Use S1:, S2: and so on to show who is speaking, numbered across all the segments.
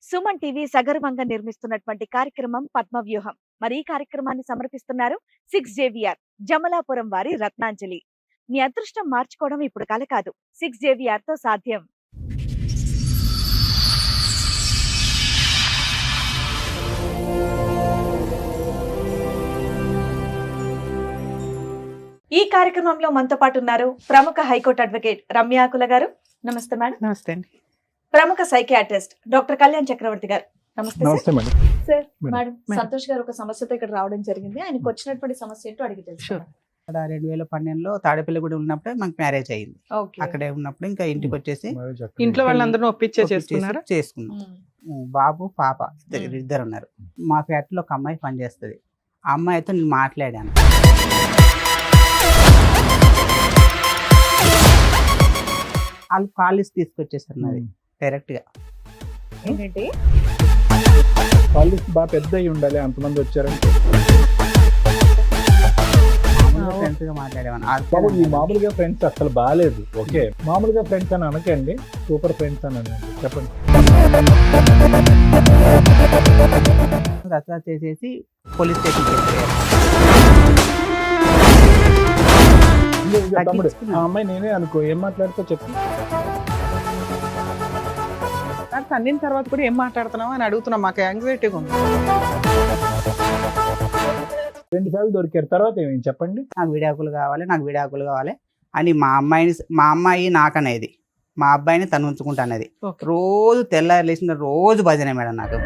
S1: Suman TV సగర్వంగా నిర్మిస్తున్నటువంటి కార్యక్రమం పద్మవ్యూహం. మరి ఈ కార్యక్రమాన్ని సమర్పిస్తున్నారు 6 JVR జమలాపురం వారి రత్నాంజలి. మీ అదృష్టం మార్చుకోవడం ఇప్పుడు కల కాదు, 6 JVR తో సాధ్యం. ఈ కార్యక్రమంలో మనతో పాటు ఉన్నారు ప్రముఖ హైకోర్టు అడ్వకేట్ రమ్యాకుల గారు. నమస్తే మేడం.
S2: నమస్తే అండి.
S1: ప్రముఖ సైకియాట్రిస్ట్ డాక్టర్ కళ్యాణ్ చక్రవర్తి గారు. నమస్తే
S3: మేడం.
S1: సార్. మేడం, సంతోష్ గారు ఒక సమస్యతో ఇక్కడ రావడం జరిగింది. ఆయనకు వచ్చినటువంటి సమస్య ఏంటో అడిగి తెలుసు.
S2: 2012లో తాడేపల్లిగూడెం ఉన్నప్పుడే మాకు మ్యారేజ్ అయ్యింది. అక్కడే ఉన్నప్పుడు ఇంకా ఇంటికి వచ్చేసి
S4: ఇంట్లో వాళ్ళందరూ చేసుకున్నాం.
S2: బాబు పాప ఇద్దరు ఉన్నారు. మా ఫ్యాక్టరీలో ఒక అమ్మాయి పనిచేస్తుంది. ఆ అమ్మాయితో నేను మాట్లాడాను. వాళ్ళు కాలేజ్ తీసుకొచ్చేసారు నాది డైరెక్ట్ గా.
S1: ఏంటంటే
S3: కాలేజ్ బాగా పెద్ద అయి ఉండాలి, అంతమంది వచ్చారంటే.
S2: ఫ్రెండ్స్ గా మాట్లాడేవాను.
S3: ఈ మామూలుగా ఫ్రెండ్స్ అసలు బాగాలేదు. ఓకే, మామూలుగా ఫ్రెండ్స్ అని అనకండి, సూపర్ ఫ్రెండ్స్ అని అనండి. చెప్పండి.
S2: రచ్చ చేసేసి పోలీస్ స్టేషన్
S3: తమ్ముడు, ఆ అమ్మాయి నేనే అనుకో, ఏం మాట్లాడుతూ చెప్పు.
S4: అన్నిన తర్వాత కూడా ఏం మాట్లాడుతున్నావు అని అడుగుతున్నాం. మాకు యాంగ్జైటీగా ఉంది.
S3: 2 సార్లు దొరికారు, తర్వాత ఏమైంది చెప్పండి.
S2: నాకు విడాకులు కావాలి అని మా అమ్మాయి నాకనేది, మా అబ్బాయిని తను ఉంచుకుంటా అనేది. రోజు తెల్లారి లేచిన రోజు భజనే మేడం. నాకు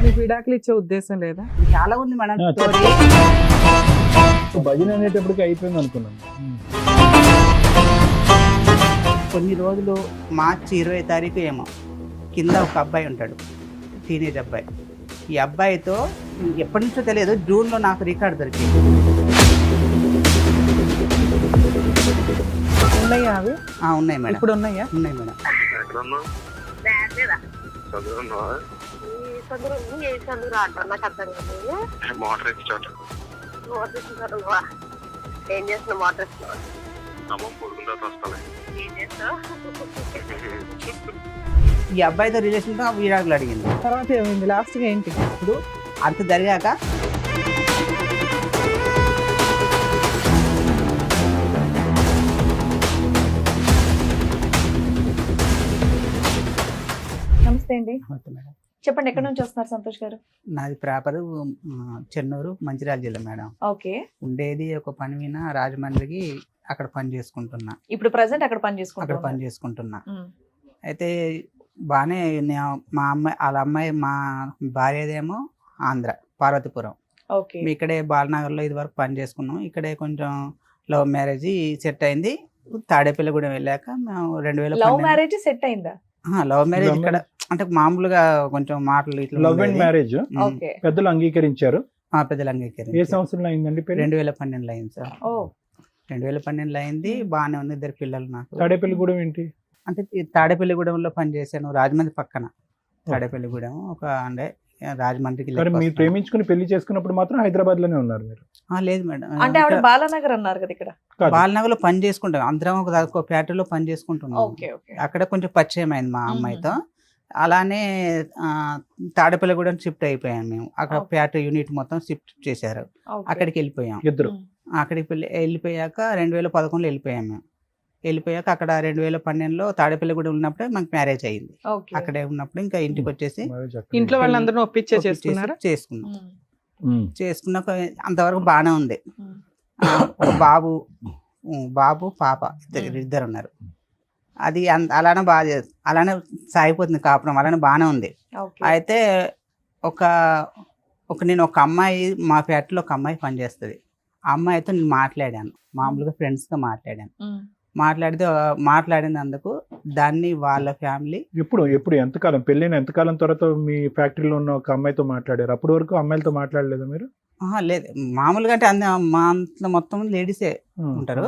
S4: మీకు విడాకులు ఇచ్చే ఉద్దేశం లేదా?
S2: చాలా ఉంది మేడం.
S3: భజన అనేటప్పటికి అయిపోయింది అనుకున్నాను.
S2: కొన్ని రోజులు మార్చి 20వ తారీఖు ఏమో కింద ఒక అబ్బాయి ఉంటాడు, టీనేజ్ అబ్బాయి. ఈ అబ్బాయితో ఎప్పటి నుంచో తెలియదు, జూన్లో నాకు రికార్డు దొరికింది.
S4: ఉన్నాయా అవి?
S2: ఉన్నాయి మేడం.
S4: ఇప్పుడు ఉన్నాయా?
S2: ఉన్నాయి మేడం.
S5: ఏం చేస్తున్నా మోటార్
S2: ఈ అబ్బాయితో రిలేషన్ తో విడాకులు అడిగింది.
S4: తర్వాత ఏమైంది? లాస్ట్ గా ఏంటి?
S2: ఇప్పుడు అంత జరిగాక
S1: నమస్తే అండి. చెప్పండి, ఎక్కడి నుంచి వస్తున్నారు సంతోష్ గారు?
S2: నాది ప్రాపర్ చెన్నూరు, మంచిర్యాల జిల్లా మేడం.
S1: ఓకే.
S2: ఉండేది ఒక పని మీద రాజమండ్రికి, అక్కడ పని చేసుకుంటున్నా.
S1: ఇప్పుడు ప్రెసెంట్ అక్కడ పని
S2: చేసుకుంటున్నా. అయితే బాగానే మా అమ్మాయి, వాళ్ళ అమ్మాయి, మా భార్యదేమో ఆంధ్ర, పార్వతీపురం. ఇక్కడే బాలనగర్లో ఇది వరకు పని చేసుకున్నాం. ఇక్కడే కొంచెం లవ్ మ్యారేజ్ సెట్ అయింది. తాడేపల్లిగూడెం వెళ్ళాక మేము 2000
S1: లవ్ మ్యారేజ్ సెట్ అయిందా?
S2: లవ్ మ్యారేజ్ ఇక్కడ అంటే మామూలుగా కొంచెం మాటలు ఇట్లా.
S3: లవ్ అండ్ మ్యారేజ్ పెద్దలు అంగీకరించారు.
S2: పెద్దలు అంగీకరించారు.
S3: ఏ సంవత్సరంలో అయిందండి?
S2: 2012లో అయింది సార్. 2012లో అయింది. బాగానే ఉంది. 2 పిల్లలు నాకు.
S3: తాడేపల్లిగూడెం ఏంటి
S2: అంటే తాడేపల్లిగూడెంలో పనిచేశాను, రాజమండ్రి పక్కన. తాడేపల్లిగూడెం ఒక అంటే రాజమండ్రికి.
S3: మీరు ప్రేమించుకుని పెళ్లి చేసుకున్నప్పుడు మాత్రం హైదరాబాద్ లోనే ఉన్నారు మీరు?
S2: లేదు మేడం.
S1: అంటే ఆవిడ బాలనగర్ అన్నారు కదా. ఇక్కడ
S2: బాలనగర్ లో పని చేసుకుంటాం అందరం. ఒక ఫ్యాక్టరీలో పని చేసుకుంటున్నాం. అక్కడ కొంచెం పరిచయం అయింది మా అమ్మాయితో. అలానే తాడేపల్లిగూడెం షిఫ్ట్ అయిపోయాం మేము. అక్కడ ఫ్యాక్టరీ యూనిట్ మొత్తం షిఫ్ట్ చేశారు. అక్కడికి వెళ్ళిపోయాం ఇద్దరు. అక్కడికి వెళ్ళిపోయాక 2011లో వెళ్ళిపోయాం మేము. వెళ్ళిపోయాక అక్కడ 2012లో తాడేపల్లిగూడెం ఉన్నప్పుడే మాకు మ్యారేజ్ అయ్యింది. అక్కడే ఉన్నప్పుడు ఇంకా ఇంటికి వచ్చేసి
S4: ఇంట్లో వాళ్ళందరూ
S2: చేసుకున్నాక అంతవరకు బాగానే ఉంది. బాబు పాప ఇద్దరు ఉన్నారు. అది అలానే అలానే సాగిపోతుంది కాపురం, అలానే బాగానే ఉంది. అయితే నేను ఒక అమ్మాయి, మా ఫ్యాక్టరీలో ఒక అమ్మాయి పనిచేస్తుంది. ఆ అమ్మాయితో నేను మాట్లాడాను, మామూలుగా ఫ్రెండ్స్తో మాట్లాడాను. మాట్లాడినందుకు దాన్ని వాళ్ళ ఫ్యామిలీ
S3: ఎప్పుడు ఎంతకాలం పెళ్ళైన ఎంతకాలం తర్వాత మీ ఫ్యాక్టరీలో ఉన్న ఒక అమ్మాయితో మాట్లాడారు? అప్పటి వరకు అమ్మాయిలతో మాట్లాడలేదు మీరు?
S2: లేదు, మామూలుగా అంటే మా మొత్తం లేడీసే ఉంటారు.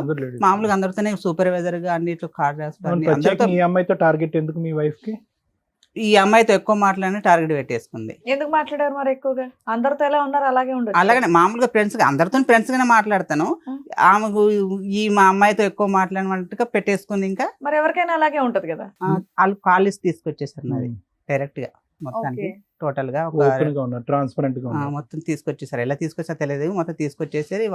S2: మామూలుగా అందరితోనే సూపర్వైజర్ గా అన్నిట్లో కార్ చేస్తారు.
S3: ఈ అమ్మాయితో టార్గెట్ ఎందుకు మీ వైఫ్ కి?
S2: ఈ అమ్మాయితో ఎక్కువ మాట్లాడిన టార్గెట్ పెట్టేసుకుంది.
S5: ఎందుకు మాట్లాడారు మరి ఎక్కువగా? అందరితో ఎలా ఉన్నారు అలాగే ఉండదు.
S2: అలాగనే మామూలుగా ఫ్రెండ్స్ అందరితో ఫ్రెండ్స్ గానే మాట్లాడతాను. ఆమెకు మా అమ్మాయితో ఎక్కువ మాట్లాడినట్టుగా పెట్టేసుకుంది. ఇంకా
S5: మరి ఎవరికైనా అలాగే ఉంటది కదా.
S2: వాళ్ళు కాలేజ్ తీసుకొచ్చేసారు నాది డైరెక్ట్ గా మొత్తానికి టోటల్ గా
S3: ట్రాన్స్పరెంట్ గా
S2: మొత్తం తీసుకొచ్చేసారు. ఎలా తీసుకొచ్చా తెలియదు, మొత్తం తీసుకొచ్చేసారు.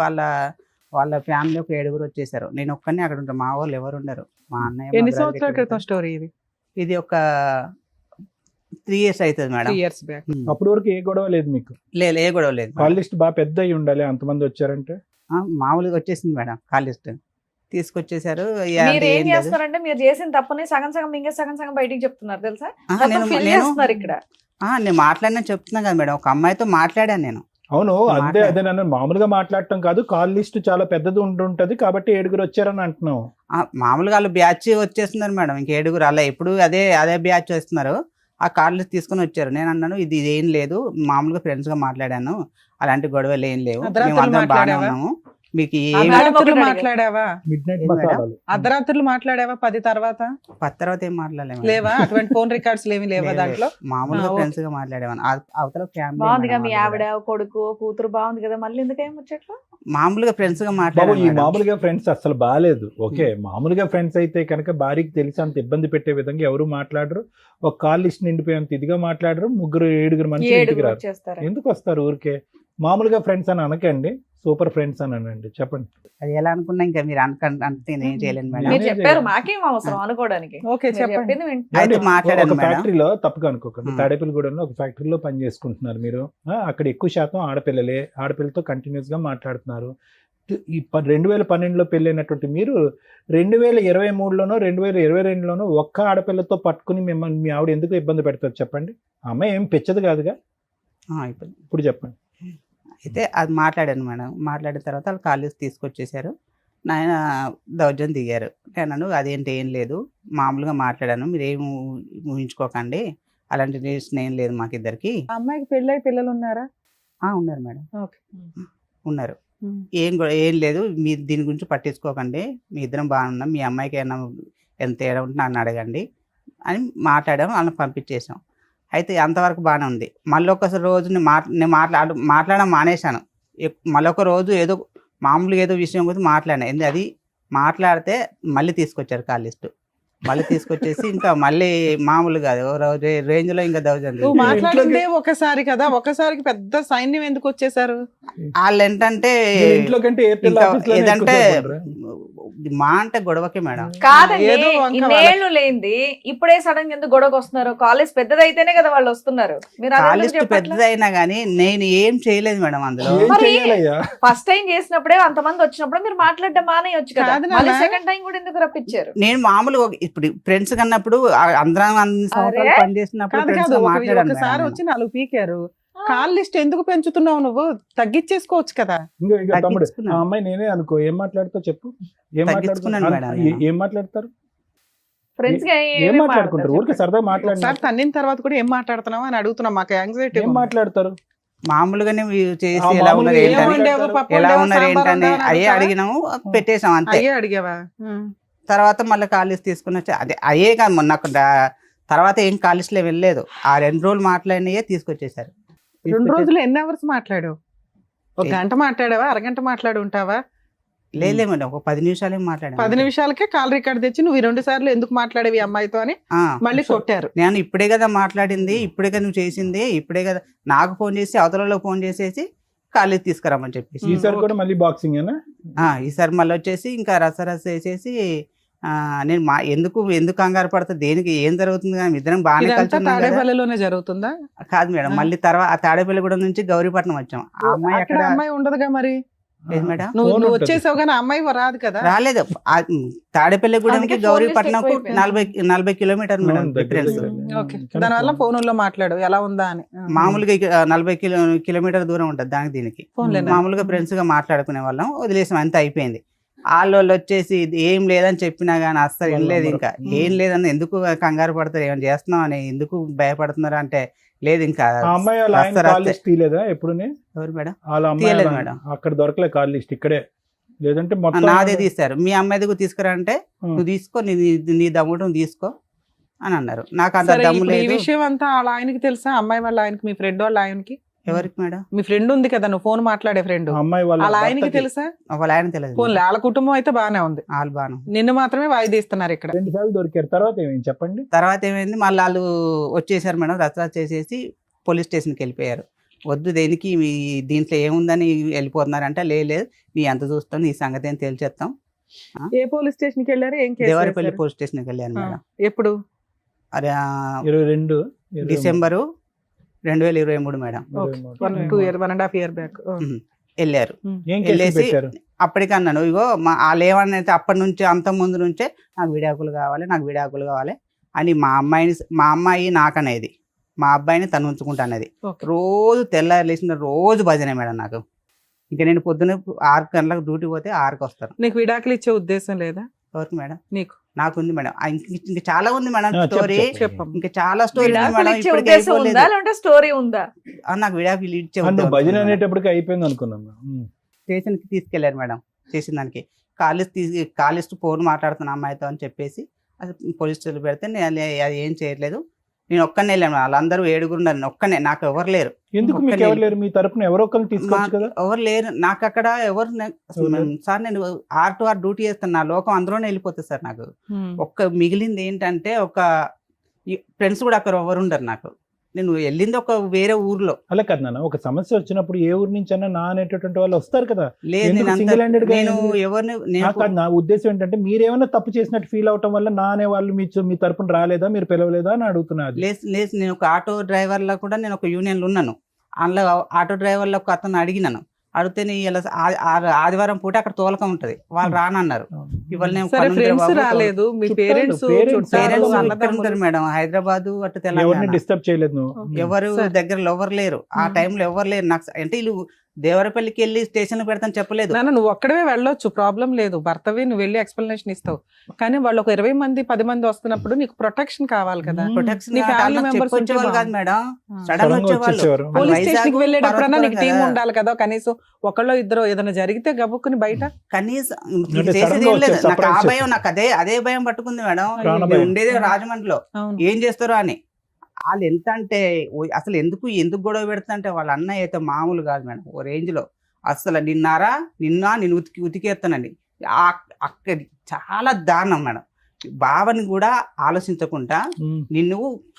S2: వాళ్ళ ఫ్యామిలీ ఒక 7 వచ్చేసారు. నేను ఒక్కనే అక్కడ ఉంటాను, మా వాళ్ళు ఎవరు ఉండరు. మా అన్నయ్య
S4: ఎన్ని సంవత్సరాల క్రితం స్టోరీ ఇది?
S2: ఇది ఒక 3 years అవుతుంది మేడం.
S4: 3 years back.
S3: అప్పటి వరకు ఏ గొడవ లేదు మీకు?
S2: లేదు, ఏ గొడవ లేదు.
S3: కాల్ లిస్ట్ బాగా పెద్ద అయి ఉండాలి, అంతమంది వచ్చారంటే.
S2: మామూలుగా వచ్చేసింది మేడం కాల్ లిస్ట్ తీసుకొచ్చేసారు.
S5: మీరు ఏం చేస్తారంటే మీరు చేసిన తప్పుని సగం సగం మింగే సగం సగం బయటికి చెప్తున్నారు తెలుసా. ఇక్కడ
S2: నేను మాట్లాడినా చెప్తున్నా కదా మేడం, ఒక అమ్మాయితో మాట్లాడాను నేను.
S3: అవును, అదే నన్ను మామూలుగా మాట్లాడటం కాదు, కాల్ లిస్ట్ చాలా పెద్దది ఉంటుంటది కాబట్టి 7 వచ్చారని అంటున్నావు.
S2: మామూలుగా వాళ్ళు బ్యాచ్ వచ్చేస్తున్నారు మేడం, ఇంక 7 అలా ఎప్పుడు అదే బ్యాచ్ వస్తున్నారు. ఆ కాల్ లిస్ట్ తీసుకుని వచ్చారు. నేను అన్నాను ఇది ఏం లేదు, మామూలుగా ఫ్రెండ్స్ గా మాట్లాడాను, అలాంటి గొడవలు ఏం లేవు, మేము అందరం బాగానే ఉన్నాము. మీకు
S4: మాట్లాడావా? అర్ధరాత్రులు మాట్లాడావా? 10 తర్వాత
S2: ఏం మాట్లాడలేము.
S4: లేవా? అటువంటి ఫోన్ రికార్డ్స్ ఏమి లేవా దాంట్లో?
S2: మామూలుగా ఫ్రెండ్స్ గా మాట్లాడేవాను. అవతల
S5: బాగుందిగా మీ ఆవిడ కొడుకు కూతురు బాగుంది కదా, మళ్ళీ ఎందుకేం వచ్చేట్లు?
S2: మామూలుగా ఫ్రెండ్స్ గా
S3: ఈ
S2: మాట్లాడారు.
S3: మామూలుగా ఫ్రెండ్స్ అసలు బాగాలేదు. ఓకే, మామూలుగా ఫ్రెండ్స్ అయితే కనుక భార్యకి తెలిసి అంత ఇబ్బంది పెట్టే విధంగా ఎవరు మాట్లాడరు. ఒక కాల్ లిస్ట్ నిండిపోయేంత ఇదిగా మాట్లాడరు. 7 మంది ఇంటికి రారు. ఎందుకు వస్తారు ఊరికే? మామూలుగా ఫ్రెండ్స్ అని అనకండి, సూపర్ ఫ్రెండ్స్ అని అనండి. చెప్పండి.
S2: అది ఎలా అనుకున్నా ఇంకా మీరు అంటే ఏం చేయలేను మేడం.
S5: మీరు చెప్పారు, మాకేం అవసరం అనుకోవడానికి.
S4: ఓకే చెప్పండి.
S3: ఒక ఫ్యాక్టరీలో తప్పగా అనుకోకండి, తాడేపల్లిగూడెంలో ఒక ఫ్యాక్టరీలో పని చేసుకుంటున్నారు మీరు. అక్కడ ఎక్కువ శాతం ఆడపిల్లలే, ఆడపిల్లతో కంటిన్యూస్ గా మాట్లాడుతున్నారు. ఈ 2012లో పెళ్ళైనటువంటి మీరు 2023లోనో 2022లోనో ఒక్క ఆడపిల్లతో పట్టుకుని మిమ్మల్ని మీ ఆవిడ ఎందుకు ఇబ్బంది పెడతారు చెప్పండి? అమ్మాయి ఏం పెచ్చదు కాదుగా. ఇప్పుడు చెప్పండి.
S2: అయితే అది మాట్లాడాను మేడం. మాట్లాడిన తర్వాత వాళ్ళు కాలేజ్ తీసుకొచ్చేసారు. నాయన దౌర్జన్యం దిగారు. నేను అదేంటి ఏం లేదు, మామూలుగా మాట్లాడాను, మీరు ఏం ఊహించుకోకండి, అలాంటి రిలేషన్ ఏం లేదు మాకిద్దరికి.
S4: అమ్మాయికి పెళ్ళై పిల్లలు ఉన్నారా?
S2: ఉన్నారు మేడం, ఉన్నారు. ఏం లేదు, మీరు దీని గురించి పట్టించుకోకండి, మీ ఇద్దరం బాగున్నాం, మీ అమ్మాయికి ఏమన్నా ఎంత తేడా ఉంటే నన్ను అడగండి అని మాట్లాడాము. వాళ్ళని పంపించేసాం. అయితే అంతవరకు బాగానే ఉంది. మళ్ళీ ఒకసారి రోజు నేను మాట్లాడడం మానేశాను. మళ్ళీ ఒక రోజు ఏదో మామూలుగా ఏదో విషయం గురించి మాట్లాడాను. అది మాట్లాడితే మళ్ళీ తీసుకొచ్చారు కాల్ లిస్ట్. మళ్ళీ తీసుకొచ్చేసి ఇంకా మళ్ళీ మామూలుగా రేంజ్ లో ఇంకా దౌర్జన్యం.
S4: మాట్లాడిందే ఒకసారి కదా, ఒకసారికి పెద్ద సైన్యం ఎందుకు వచ్చేసారు?
S2: వాళ్ళు ఏంటంటే ఏదంటే మా అంటే గొడవకి మేడం.
S5: కాదండి, ఇన్నేళ్ళు లేనిది ఇప్పుడే సడన్ గా ఎందుకు గొడవకు వస్తున్నారు? కాలేజ్ పెద్దదైతేనే కదా వాళ్ళు వస్తున్నారు.
S2: కాలేజ్ పెద్దదైనా గానీ నేను ఏం చేయలేదు మేడం అందులో.
S5: ఫస్ట్ టైం చేసినప్పుడే అంతమంది వచ్చినప్పుడు మీరు మాట్లాడడం మానేయొచ్చు కదా, సెకండ్ టైం కూడా ఎందుకు రప్పించారు?
S2: నేను మామూలుగా ఇప్పుడు ఫ్రెండ్స్ కన్నప్పుడు అందరం పని చేసినప్పుడు
S4: ఒకసారి వచ్చి 4 పీకారు. కాల్ లిస్ట్ ఎందుకు పెంచుతున్నావు? నువ్వు తగ్గించేసుకోవచ్చు కదా.
S3: తమ్ముడు, ఆ అమ్మాయి నేనే అనుకో, ఏం మాట్లాడుతావు చెప్పు? ఏం మాట్లాడతారు?
S5: ఫ్రెండ్స్ గా
S3: ఏం మాట్లాడుకుంటారు? ఊరికే సరదా మాట్లాడతారు.
S4: తన్నిన తర్వాత కూడా ఏం మాట్లాడుతున్నావు అని అడుగుతున్నా. మాకు యాంగ్జైటీ.
S3: ఏం మాట్లాడతారు?
S2: మామూలుగానే చేసి ఎలా ఉన్నారు ఏంటని అయ్యే అడిగినాము, పెట్టేసాం అంతే.
S4: అడిగావా?
S2: తర్వాత మళ్ళీ కాలేజ్ తీసుకుని వచ్చి అయ్యే కాదు, మొన్న తర్వాత ఏం కాలేజ్లో వెళ్ళలేదు. ఆ 2 రోజులు మాట్లాడినయే తీసుకొచ్చేసారు.
S4: 2 రోజులు ఎన్ని అవర్స్ మాట్లాడావు? 1 గంట మాట్లాడావా? అరగంట మాట్లాడి ఉంటావా?
S2: లేదు మేడం, ఒక 10 నిమిషాలే మాట్లాడాను.
S4: 10 నిమిషాలకే కాల్ రికార్డ్ తెచ్చి నువ్వు 2 సార్లు ఎందుకు మాట్లాడేవి అమ్మాయితో అని మళ్ళీ కొట్టారు.
S2: నేను ఇప్పుడే కదా మాట్లాడింది, ఇప్పుడే కదా నువ్వు చేసింది, ఇప్పుడే కదా నాకు ఫోన్ చేసి అవతలలో ఫోన్ చేసేసి కాలేజ్ తీసుకురామని చెప్పేసి.
S3: ఈసారి కూడా మళ్ళీ బాక్సింగ్
S2: ఈసారి మళ్ళీ వచ్చేసి ఇంకా రసరస వేసేసి నేను ఎందుకు కంగారు పడతా, దేనికి ఏం జరుగుతుంది కానీ ఇద్దరం బాగానే
S4: తాడేపల్లిలోనే జరుగుతుందా?
S2: కాదు మేడం, మళ్ళీ తర్వాత తాడేపల్లిగూడెం నుంచి గౌరీపట్నం వచ్చాం. ఆ అమ్మాయి అక్కడ
S4: అమ్మాయి ఉండదుగా మరి.
S2: మేడం
S4: నువ్వు వచ్చేసావు కానీ అమ్మాయి రాదు కదా.
S2: రాలేదు. తాడేపల్లిగూడెంకి గౌరీపట్నం 40 కిలోమీటర్ మేడం డిఫరెన్స్.
S4: దానివల్ల ఫోన్లో మాట్లాడు ఎలా ఉందా అని.
S2: మామూలుగా 40 కిలోమీటర్ దూరం ఉంటుంది దానికి దీనికి. మామూలుగా ఫ్రెండ్స్ గా మాట్లాడుకునే వాళ్ళం, వదిలేసాం, అంత అయిపోయింది. వాళ్ళు వచ్చేసి ఏం లేదని చెప్పినా గానీ అస్సలు వెళ్ళలేదు. ఇంకా ఏం లేదని ఎందుకు కంగారు పడతారు, ఏమైనా చేస్తున్నాం అని ఎందుకు భయపడుతున్నారు అంటే లేదు. ఇంకా
S3: ఎప్పుడు
S2: ఎవరు మేడం?
S3: తీయలేదు మేడం, అక్కడ దొరకలే కాల్ లిస్ట్, ఇక్కడే లేదంటే
S2: నాదే తీస్తారు. మీ అమ్మాయిది తీసుకురా అంటే నువ్వు తీసుకో, నీ దమ్ముడు తీసుకో, అని అన్నారు. నాకు అంత
S4: సరే,
S2: దమ్ము
S4: ఇప్పుడు ఈ
S2: లేదు.
S4: విషయం అంతా వాళ్ళ ఆయనకి తెలుసా? అమ్మాయి వాళ్ళ ఆయనకి, మీ ఫ్రెండ్ వాళ్ళ ఆయనకి?
S2: ఎవరికి మేడం?
S4: మీ ఫ్రెండ్ ఉంది కదా, నువ్వు ఫోన్ మాట్లాడే ఫ్రెండ్,
S3: ఆ అమ్మాయి వాళ్ళ
S4: వాళ్ళ ఆయనకి
S3: భర్తకి
S4: తెలుసా?
S2: వాళ్ళ ఆయన తెలియదు
S4: ఫోన్
S2: మేడం.
S4: వాళ్ళ కుటుంబం అయితే బానే ఉంది,
S2: వాళ్ళు బాను.
S4: నిన్ను మాత్రమే వాయిదీస్తున్నారు ఇక్కడ.
S3: 2 సార్లు దొరికారు. తర్వాత ఏమైంది చెప్పండి.
S2: తర్వాత ఏమైంది, మళ్ళీ వాళ్ళు వచ్చేసారు మేడం, రచ్చ చేసేసి పోలీస్ స్టేషన్కి వెళ్ళిపోయారు. వద్దు దేనికి మీ దీంట్లో ఏముందని వెళ్ళిపోతున్నారంటే, లేదు నీ ఎంత చూస్తాం, నీ సంగతి ఏం తేల్చేస్తాం.
S4: ఏ పోలీస్ స్టేషన్ కి వెళ్ళారు? ఏం కేసు
S2: దేవరపల్లి
S4: వేశారు?
S2: పోలీస్ స్టేషన్కి వెళ్ళాను
S4: ఆ,
S2: మేడం.
S4: ఎప్పుడు?
S2: అరే
S3: 22
S2: డిసెంబరు 2023 మేడం.
S4: 1.5 year back.
S2: వెళ్ళారు.
S3: ఏం కేసు
S2: వెళ్ళేసి
S3: పెట్టారు?
S2: అప్పటికన్నాను, ఇగో వాళ్ళు ఏమన్నైతే అప్పటి నుంచి అంత ముందు నుంచే నాకు విడాకులు కావాలి, నాకు విడాకులు కావాలి అని మా అమ్మాయి నాకనేది, మా అబ్బాయిని తను ఉంచుకుంటా అనేది.
S4: Okay.
S2: రోజు తెల్లారి లేచిన రోజు భజనే మేడం నాకు. ఇంకా నేను పొద్దున్న 6 గంటలకు డ్యూటీ పోతే 6కి వస్తాను.
S4: నీకు విడాకులు ఇచ్చే ఉద్దేశం లేదా?
S2: ఎవరికి మేడం?
S4: నీకు.
S2: నాకుంది మేడం. ఇంకా చాలా ఉంది మేడం
S3: చెప్పు,
S2: స్టోరీ.
S4: చెప్పమ్మా.
S2: ఇంకా చాలా స్టోరీ ఉంది
S5: విడాకులు
S2: మేడం.
S5: ఇచ్చే
S2: ఇప్పటికీ
S5: ఉద్దేశం ఉందా
S2: అయిపోలేదు.
S5: లేదంటే స్టోరీ ఉందా?
S2: నాకు విడాకులు ఇచ్చే
S3: నువ్వు
S2: ఉద్దేశం
S3: భజన
S2: ఉంది మేడం.
S3: అనేటప్పటికి అయిపోయింది అనుకున్నాం.
S2: స్టేషన్కి తీసుకెళ్లారు మేడం. చేసిన దానికి కాలిస్ట్ ఫోన్ మాట్లాడుతున్న అమ్మాయితో అని చెప్పేసి అది పోలీసులు పెడితే నేను అది ఏం చేయట్లేదు, నేను ఒక్కనే వెళ్ళాను. వాళ్ళందరూ 7 ఉన్నారు, ఒక్కనే, నాకు ఎవరు లేరు.
S3: ఎందుకు మీకు ఎవరు లేరు? మీ తరపున ఎవరో ఒకరిని తీసుకోవచ్చు కదా.
S2: ఎవరు లేరు నాకు అక్కడ. ఎవరు సార్, నేను 6 to 6 డ్యూటీ చేస్తాను, నా లోకం అందులోనే వెళ్ళిపోతుంది సార్. నాకు ఒక్క మిగిలింది ఏంటంటే, ఒక ఫ్రెండ్స్ కూడా అక్కడ ఎవరు ఉండరు నాకు. నేను వెళ్ళింది ఒక వేరే ఊర్లో.
S3: అలా కదా నాన్న, ఒక సమస్య వచ్చినప్పుడు ఏ ఊరు నుంచి అన్నా నా అనేటటువంటి వాళ్ళు వస్తారు కదా.
S2: లేదు,
S3: ఎందుకు
S2: నేను
S3: single handed గా
S2: నేను
S3: ఎందుకు?
S2: ఎవరిని
S3: నాకు అది నా ఉద్దేశం ఏంటంటే, మీరేమైనా తప్పు చేసినట్టు ఫీల్ అవటం వల్ల నా అనే వాళ్ళు మీ తరపున రాలేదా, మీరు పిలవలేదా అని అడుగుతున్నారు.
S2: లేదు, నేను ఒక ఆటో డ్రైవర్లో కూడా నేను ఒక యూనియన్లో ఉన్నాను. అందులో ఆటో డ్రైవర్లో ఒక అతను అడిగినాను. అడిగితే ఇలా ఆదివారం పూట అక్కడ తోలకం ఉంటది, వాళ్ళు రానన్నారు. ఇవాళ నేను
S4: సరే, ఫ్రెండ్స్ రాలేదు, మీ పేరెంట్స్
S2: ఉంటారు మేడం హైదరాబాద్ అటు
S3: ఎవరిని
S2: తెలంగాణ.
S3: డిస్టర్బ్ చేయలేదు నువ్వు.
S2: ఎవరు
S4: సరే.
S2: దగ్గరలో ఎవరు లేరు ఆ టైంలో, ఎవరు లేరు నాకు. అంటే వీళ్ళు దేవరపల్లికి వెళ్ళి స్టేషన్ పెడతాను చెప్పలేదు.
S4: నాన్న, నువ్వు ఒక్కడవే వెళ్ళొచ్చు, ప్రాబ్లం లేదు, భర్తవి నువ్వు వెళ్ళి ఎక్స్ప్లెనేషన్ ఇస్తావు. కానీ వాళ్ళు ఒక 20 మంది 10 మంది వస్తున్నప్పుడు నీకు ప్రొటెక్షన్ కావాలి కదా.
S2: ప్రొటెక్షన్
S4: నీ family members ఉంటే
S2: చెప్పొచ్చేవాళ్ళు కాదు మేడం,
S4: ఆ.
S2: సడన్
S3: Sudden గా
S2: వచ్చేవాళ్ళు.
S3: వచ్చేసేవారు.
S4: పోలీస్ స్టేషన్ కి వెళ్ళేటప్పుడన్నా నీకు టీం
S2: కదా.
S4: ఉండాలి కదా, కనీసం ఒకళ్ళో ఇద్దరు ఏదైనా జరిగితే గబుక్కుని బయట.
S2: కనీసం
S3: అంటే
S2: చేసేది
S3: sudden గా
S2: ఏం లేదు.
S3: వచ్చే
S2: నాకు ఆ
S3: surprise
S2: భయం, నాకు అదే భయం పట్టుకుంది మేడం.
S3: ప్రాణ
S2: నేను
S3: భయం.
S2: ఉండేది రాజమండ్రిలో,
S4: అవును.
S2: ఏం చేస్తారో అని. వాళ్ళు ఎంత అంటే అసలు ఎందుకు గొడవ పెడతా అంటే, వాళ్ళ అన్నయ్య అయితే మామూలు కాదు మేడం, ఓ రేంజ్ లో. అసలు నేను ఉతికేస్తానండి. అక్కడ చాలా దారుణం మేడం. బావని కూడా ఆలోచించకుండా నిన్ను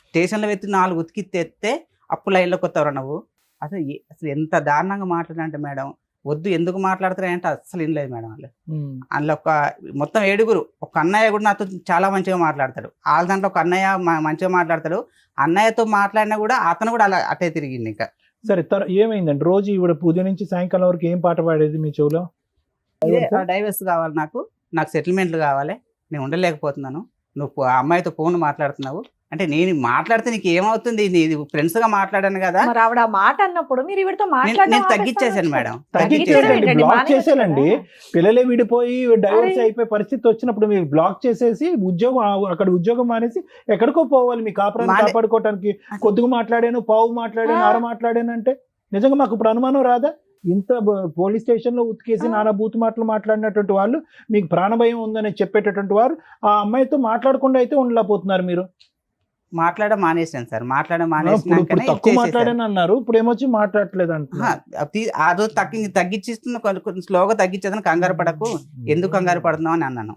S2: స్టేషన్లో పెట్టి 4 ఉతికితే అప్పు లైన్లోకి వస్తావు నువ్వు. అసలు ఎంత దారుణంగా మాట్లాడంటే మేడం, వద్దు ఎందుకు మాట్లాడతారంటే అసలు ఏం లేదు మేడం. వాళ్ళు అందులో మొత్తం 7, ఒక అన్నయ్య కూడా నాతో చాలా మంచిగా మాట్లాడతాడు. వాళ్ళ దాంట్లో ఒక అన్నయ్య మంచిగా మాట్లాడతాడు. అన్నయ్యతో మాట్లాడినా కూడా అతను కూడా అలా అటే తిరిగింది. ఇంకా
S3: సరే, ఏమైందండి? రోజు ఇవిడ ఉదయం నుంచి సాయంకాలం వరకు ఏం పాట పాడేది మీ చెవులో?
S2: డైవర్స్ కావాలి, నాకు సెటిల్మెంట్లు కావాలి, నేను ఉండలేకపోతున్నాను, నువ్వు ఆ అమ్మాయితో ఫోన్ మాట్లాడుతున్నావు అంటే, నేను మాట్లాడితే నీకు ఏమవుతుంది, ఇది ఫ్రెండ్స్ గా మాట్లాడాను కదా.
S5: మరి ఆవిడ ఆ మాట అన్నప్పుడు మీరు ఈవిడతో
S2: నేను తగ్గించేసాను మేడం.
S3: తగ్గించేసానండి, బ్లాక్ చేశానండి. పిల్లలే విడిపోయి డైవర్స్ అయిపోయే పరిస్థితి వచ్చినప్పుడు మీరు బ్లాక్ చేసేసి అక్కడ ఉద్యోగం మానేసి ఎక్కడికో పోవాలి మీ కాపురాన్ని కాపాడుకోవటానికి. కొద్దిగా మాట్లాడాను, పావు మాట్లాడాను, అర మాట్లాడాను అంటే నిజంగా మాకు ఇప్పుడు అనుమానం రాదా? ఇంత పోలీస్ స్టేషన్ లో ఉతికేసి నానా బూతు మాటలు మాట్లాడినటువంటి వాళ్ళు, మీకు ప్రాణభయం ఉందని చెప్పేటటువంటి వారు ఆ అమ్మాయితో మాట్లాడకుండా అయితే ఉండలేకపోతున్నారు. మీరు
S2: మానేసాను సార్,
S3: తక్కువ మాట్లాడాను అన్నారు, ఇప్పుడు ఏమొచ్చి మాట్లాడట్లేదు
S2: అంటున్నారు. తగ్గించిస్తున్న కొంచెం స్లోగా తగ్గించేదని, కంగారు పడకు, ఎందుకు కంగారు పడుతున్నావు అని అన్నాను.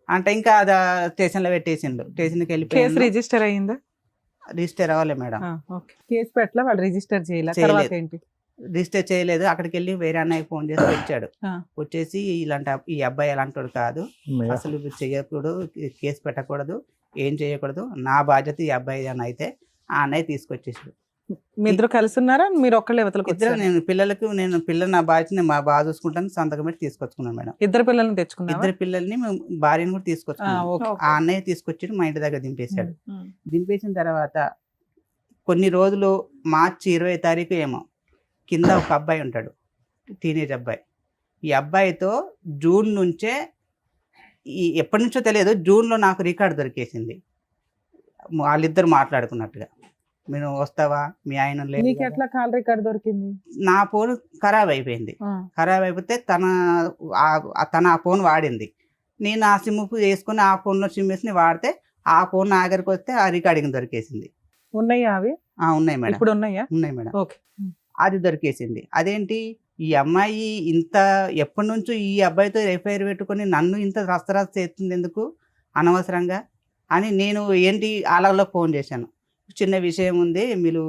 S2: అంటే ఇంకా అది స్టేషన్ లో పెట్టేసిండు. స్టేషన్కి వెళ్ళిపోయి
S4: కేసు రిజిస్టర్ అయ్యిందా?
S2: రిజిస్టర్ అవ్వలేదు మేడం.
S4: కేసు పెట్టలా, వాళ్ళు రిజిస్టర్ చేయలేదు. తర్వాత ఏంటి?
S2: రిజిస్టర్ చేయలేదు. అక్కడికి వెళ్ళి వేరే అన్నయ్యకి ఫోన్ చేసి వచ్చాడు. వచ్చేసి ఈ అబ్బాయి ఎలాంటి కాదు, అసలు చెయ్యకూడదు, కేసు పెట్టకూడదు, ఏం చేయకూడదు, నా బాధ్యత ఈ అబ్బాయి అని అయితే ఆ అన్నయ్య తీసుకొచ్చేసాడు.
S4: మీ ఇద్దరు కలిసి ఉన్నారా, మీరు ఒక్కళ్ళే ఇవతలకు వచ్చారా?
S2: నేను పిల్లలు నా బాధ్యత నేను బాగా చూసుకుంటాను, సంతకం పెట్టి తీసుకొచ్చుకున్నాను మేడం.
S4: ఇద్దరు పిల్లల్ని తెచ్చుకున్నా?
S2: 2 పిల్లల్ని భార్యను కూడా తీసుకొచ్చుకున్నాను. ఆ అన్నయ్య తీసుకొచ్చి మా ఇంటి దగ్గర దింపేశాడు. దింపేసిన తర్వాత కొన్ని రోజులు మార్చి 20వ తారీఖు ఏమో కింద ఒక అబ్బాయి ఉంటాడు, టీనేజ్ అబ్బాయి. ఈ అబ్బాయితో జూన్ నుంచే, ఎప్పటి నుంచో తెలియదు, జూన్లో నాకు రికార్డు దొరికేసింది. వాళ్ళిద్దరు మాట్లాడుకున్నట్టుగా, నేను వస్తావా, మీ ఆయన లేదు.
S4: ఎట్లా కాల్ రికార్డ్ దొరికింది?
S2: నా ఫోన్ ఖరాబ్ అయిపోయింది. ఖరాబ్ అయిపోతే తన ఆ ఫోన్ వాడింది. నేను ఆ సిమ్ వేసుకుని ఆ ఫోన్లో సిమ్ వేసి వాడితే ఆ ఫోన్ నా దగ్గరికి వస్తే ఆ రికార్డింగ్ దొరికేసింది.
S4: ఉన్నాయా అవి?
S2: ఉన్నాయి మేడం,
S4: ఇప్పుడు ఉన్నాయా?
S2: ఉన్నాయి మేడం.
S4: ఓకే.
S2: అది దొరికేసింది. అదేంటి ఈ అమ్మాయి ఇంత ఎప్పటి నుంచో ఈ అబ్బాయితో ఎఫ్ఐఆర్ పెట్టుకొని నన్ను ఇంత రస్తరాస్త చేస్తుంది ఎందుకు అనవసరంగా అని నేను ఏంటి వాళ్ళలో ఫోన్ చేశాను. చిన్న విషయం ఉంది, మీరు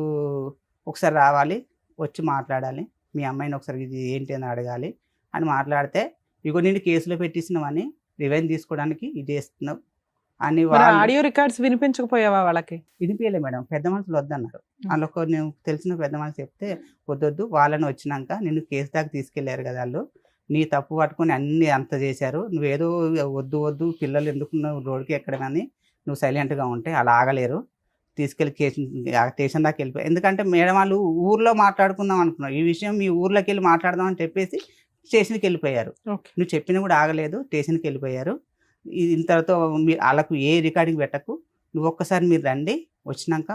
S2: ఒకసారి రావాలి, వచ్చి మాట్లాడాలి, మీ అమ్మాయిని ఒకసారి ఇది ఏంటి అని అడగాలి అని మాట్లాడితే, ఇగో నేను కేసులో పెట్టిస్తున్నామని రివెంజ్ తీసుకోవడానికి ఇది చేస్తున్నావు అని
S4: ఆడియో రికార్డ్స్ వినిపించకపోయావా వాళ్ళకి?
S2: వినిపించలే మేడం. పెద్ద మనుషులు వద్దన్నారు. అందులో కొన్ని తెలిసిన పెద్ద మనుషులు చెప్తే వద్దొద్దు, వాళ్ళని వచ్చినాక నిన్ను కేసు దాకా తీసుకెళ్లారు కదా వాళ్ళు, నీ తప్పు పట్టుకొని అన్ని అంత చేశారు, నువ్వేదో వద్దు వద్దు పిల్లలు ఎందుకు రోడ్డుకి ఎక్కడమని నువ్వు సైలెంట్గా ఉంటే అలా ఆగలేరు, తీసుకెళ్ళి స్టేషన్ దాకా వెళ్ళిపోయి. ఎందుకంటే మేడం వాళ్ళు ఊర్లో మాట్లాడుకుందాం అనుకున్నారు, ఈ విషయం మీ ఊర్లోకి వెళ్ళి మాట్లాడదాం అని చెప్పేసి స్టేషన్కి వెళ్ళిపోయారు. నువ్వు చెప్పినా కూడా ఆగలేదు, స్టేషన్కి వెళ్ళిపోయారు. ఇంతతో వాళ్ళకు ఏ రికార్డింగ్ పెట్టకు, నువ్వు ఒక్కసారి మీరు రండి, వచ్చినాక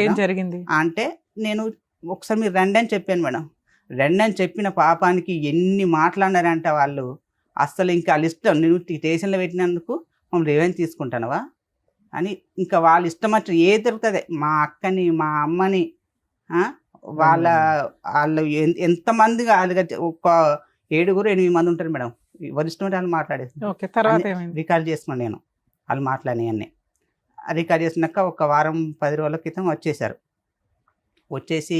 S4: ఏం జరిగింది
S2: అంటే నేను ఒకసారి మీరు రండి అని చెప్పాను మేడం. రండి అని చెప్పిన పాపానికి ఎన్ని మాట్లాడినారంటే వాళ్ళు అస్సలు ఇంకా వాళ్ళ ఇష్టం, నువ్వు స్టేషన్లో పెట్టినందుకు మమ్మల్ని రివెంజ్ తీసుకుంటానవా అని ఇంకా వాళ్ళ ఇష్టం వచ్చి ఏ దొరుకుతుంది, మా అక్కని మా అమ్మని వాళ్ళు ఎంతమంది ఒక 7-8 మంది ఉంటారు మేడం, వరిష్ఠ వాళ్ళు మాట్లాడేసి రికార్డ్ చేసుకున్నాను నేను. వాళ్ళు మాట్లాడినవన్నీ రికార్డ్ చేసినాక ఒక వారం 10 రోజుల క్రితం వచ్చేసారు, వచ్చేసి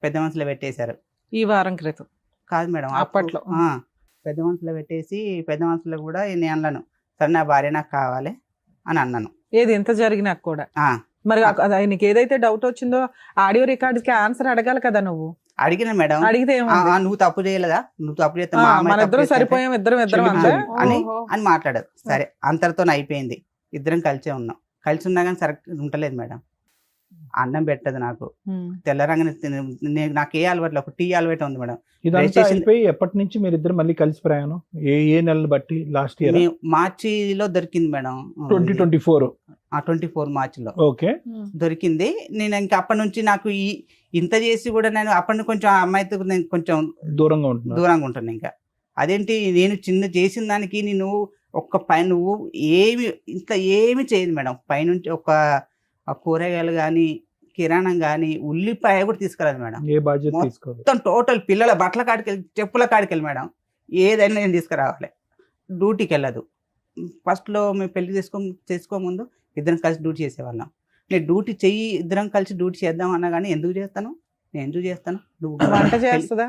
S2: పెద్ద మనుషులు పెట్టేశారు.
S4: ఈ వారం క్రితం
S2: కాదు మేడం,
S4: అప్పట్లో
S2: పెద్ద మనుషులు పెట్టేసి పెద్ద మనుషులు కూడా నేను అన్నాను, సరే నా భార్య నాకు కావాలి అని అన్నాను.
S4: ఏది ఎంత జరిగినా కూడా మరి ఆయనకి ఏదైతే డౌట్ వచ్చిందో ఆడియో రికార్డ్ కి ఆన్సర్ అడగాలి కదా నువ్వు.
S2: అడిగిన మేడం,
S4: అడిగితే
S2: నువ్వు తప్పు చేయలేదా, నువ్వు తప్పు చేస్తే
S4: మన ఇద్దరం సరిపోయాం, ఇద్దరం
S2: అని మాట్లాడారు. సరే అంతటితో అయిపోయింది, ఇద్దరం కలిసే ఉన్నాం. కలిసి ఉన్నా కానీ సరే ఉంటలేదు మేడం. అన్నం పెట్టదు నాకు, తెల్లరంగానే నాకు ఏ అలవాట్లు, ఒక టీ అలవాటు ఉంది మేడం.
S3: ఇదంతా అయిపోయి ఎప్పటి నుంచి మీరు ఇద్దరు మళ్ళీ కలిసి ప్రయాణం? ఏ నెలలు బట్టి? లాస్ట్ ఇయర్
S2: మార్చిలో దొరికింది మేడం,
S3: 2024
S2: మార్చిలో
S3: ఓకే
S2: దొరికింది. నేను ఇంకా అప్పటి నుంచి నాకు ఇంత చేసి కూడా నేను అప్పటి నుంచి కొంచెం అమ్మాయితో నేను కొంచెం దూరంగా ఉంటాను. ఇంకా అదేంటి నేను చిన్న చేసిన దానికి నేను ఒక్క పైన నువ్వు ఏమి చేయదు మేడం. పైనుంచి ఒక కూరగాయలు కానీ కిరాణం కానీ ఉల్లిపాయ కూడా తీసుకురాదు మేడం.
S3: ఏ బాధ్యత తీసుకోదు.
S2: మొత్తం టోటల్ పిల్లల బట్టల కాడికి వెళ్ళి చెప్పుల కాడికి వెళ్ళి మేడం ఏదైనా నేను తీసుకురావాలి. డ్యూటీకి వెళ్ళదు. ఫస్ట్లో మేము పెళ్లి చేసుకోముందు ఇద్దరం కలిసి డ్యూటీ చేసేవాళ్ళం. నేను డ్యూటీ చెయ్యి, ఇద్దరం కలిసి డ్యూటీ చేద్దాం అన్నా కానీ ఎందుకు చేస్తాను, నేను ఎందుకు చేస్తాను.
S4: వంట చేస్తుందా?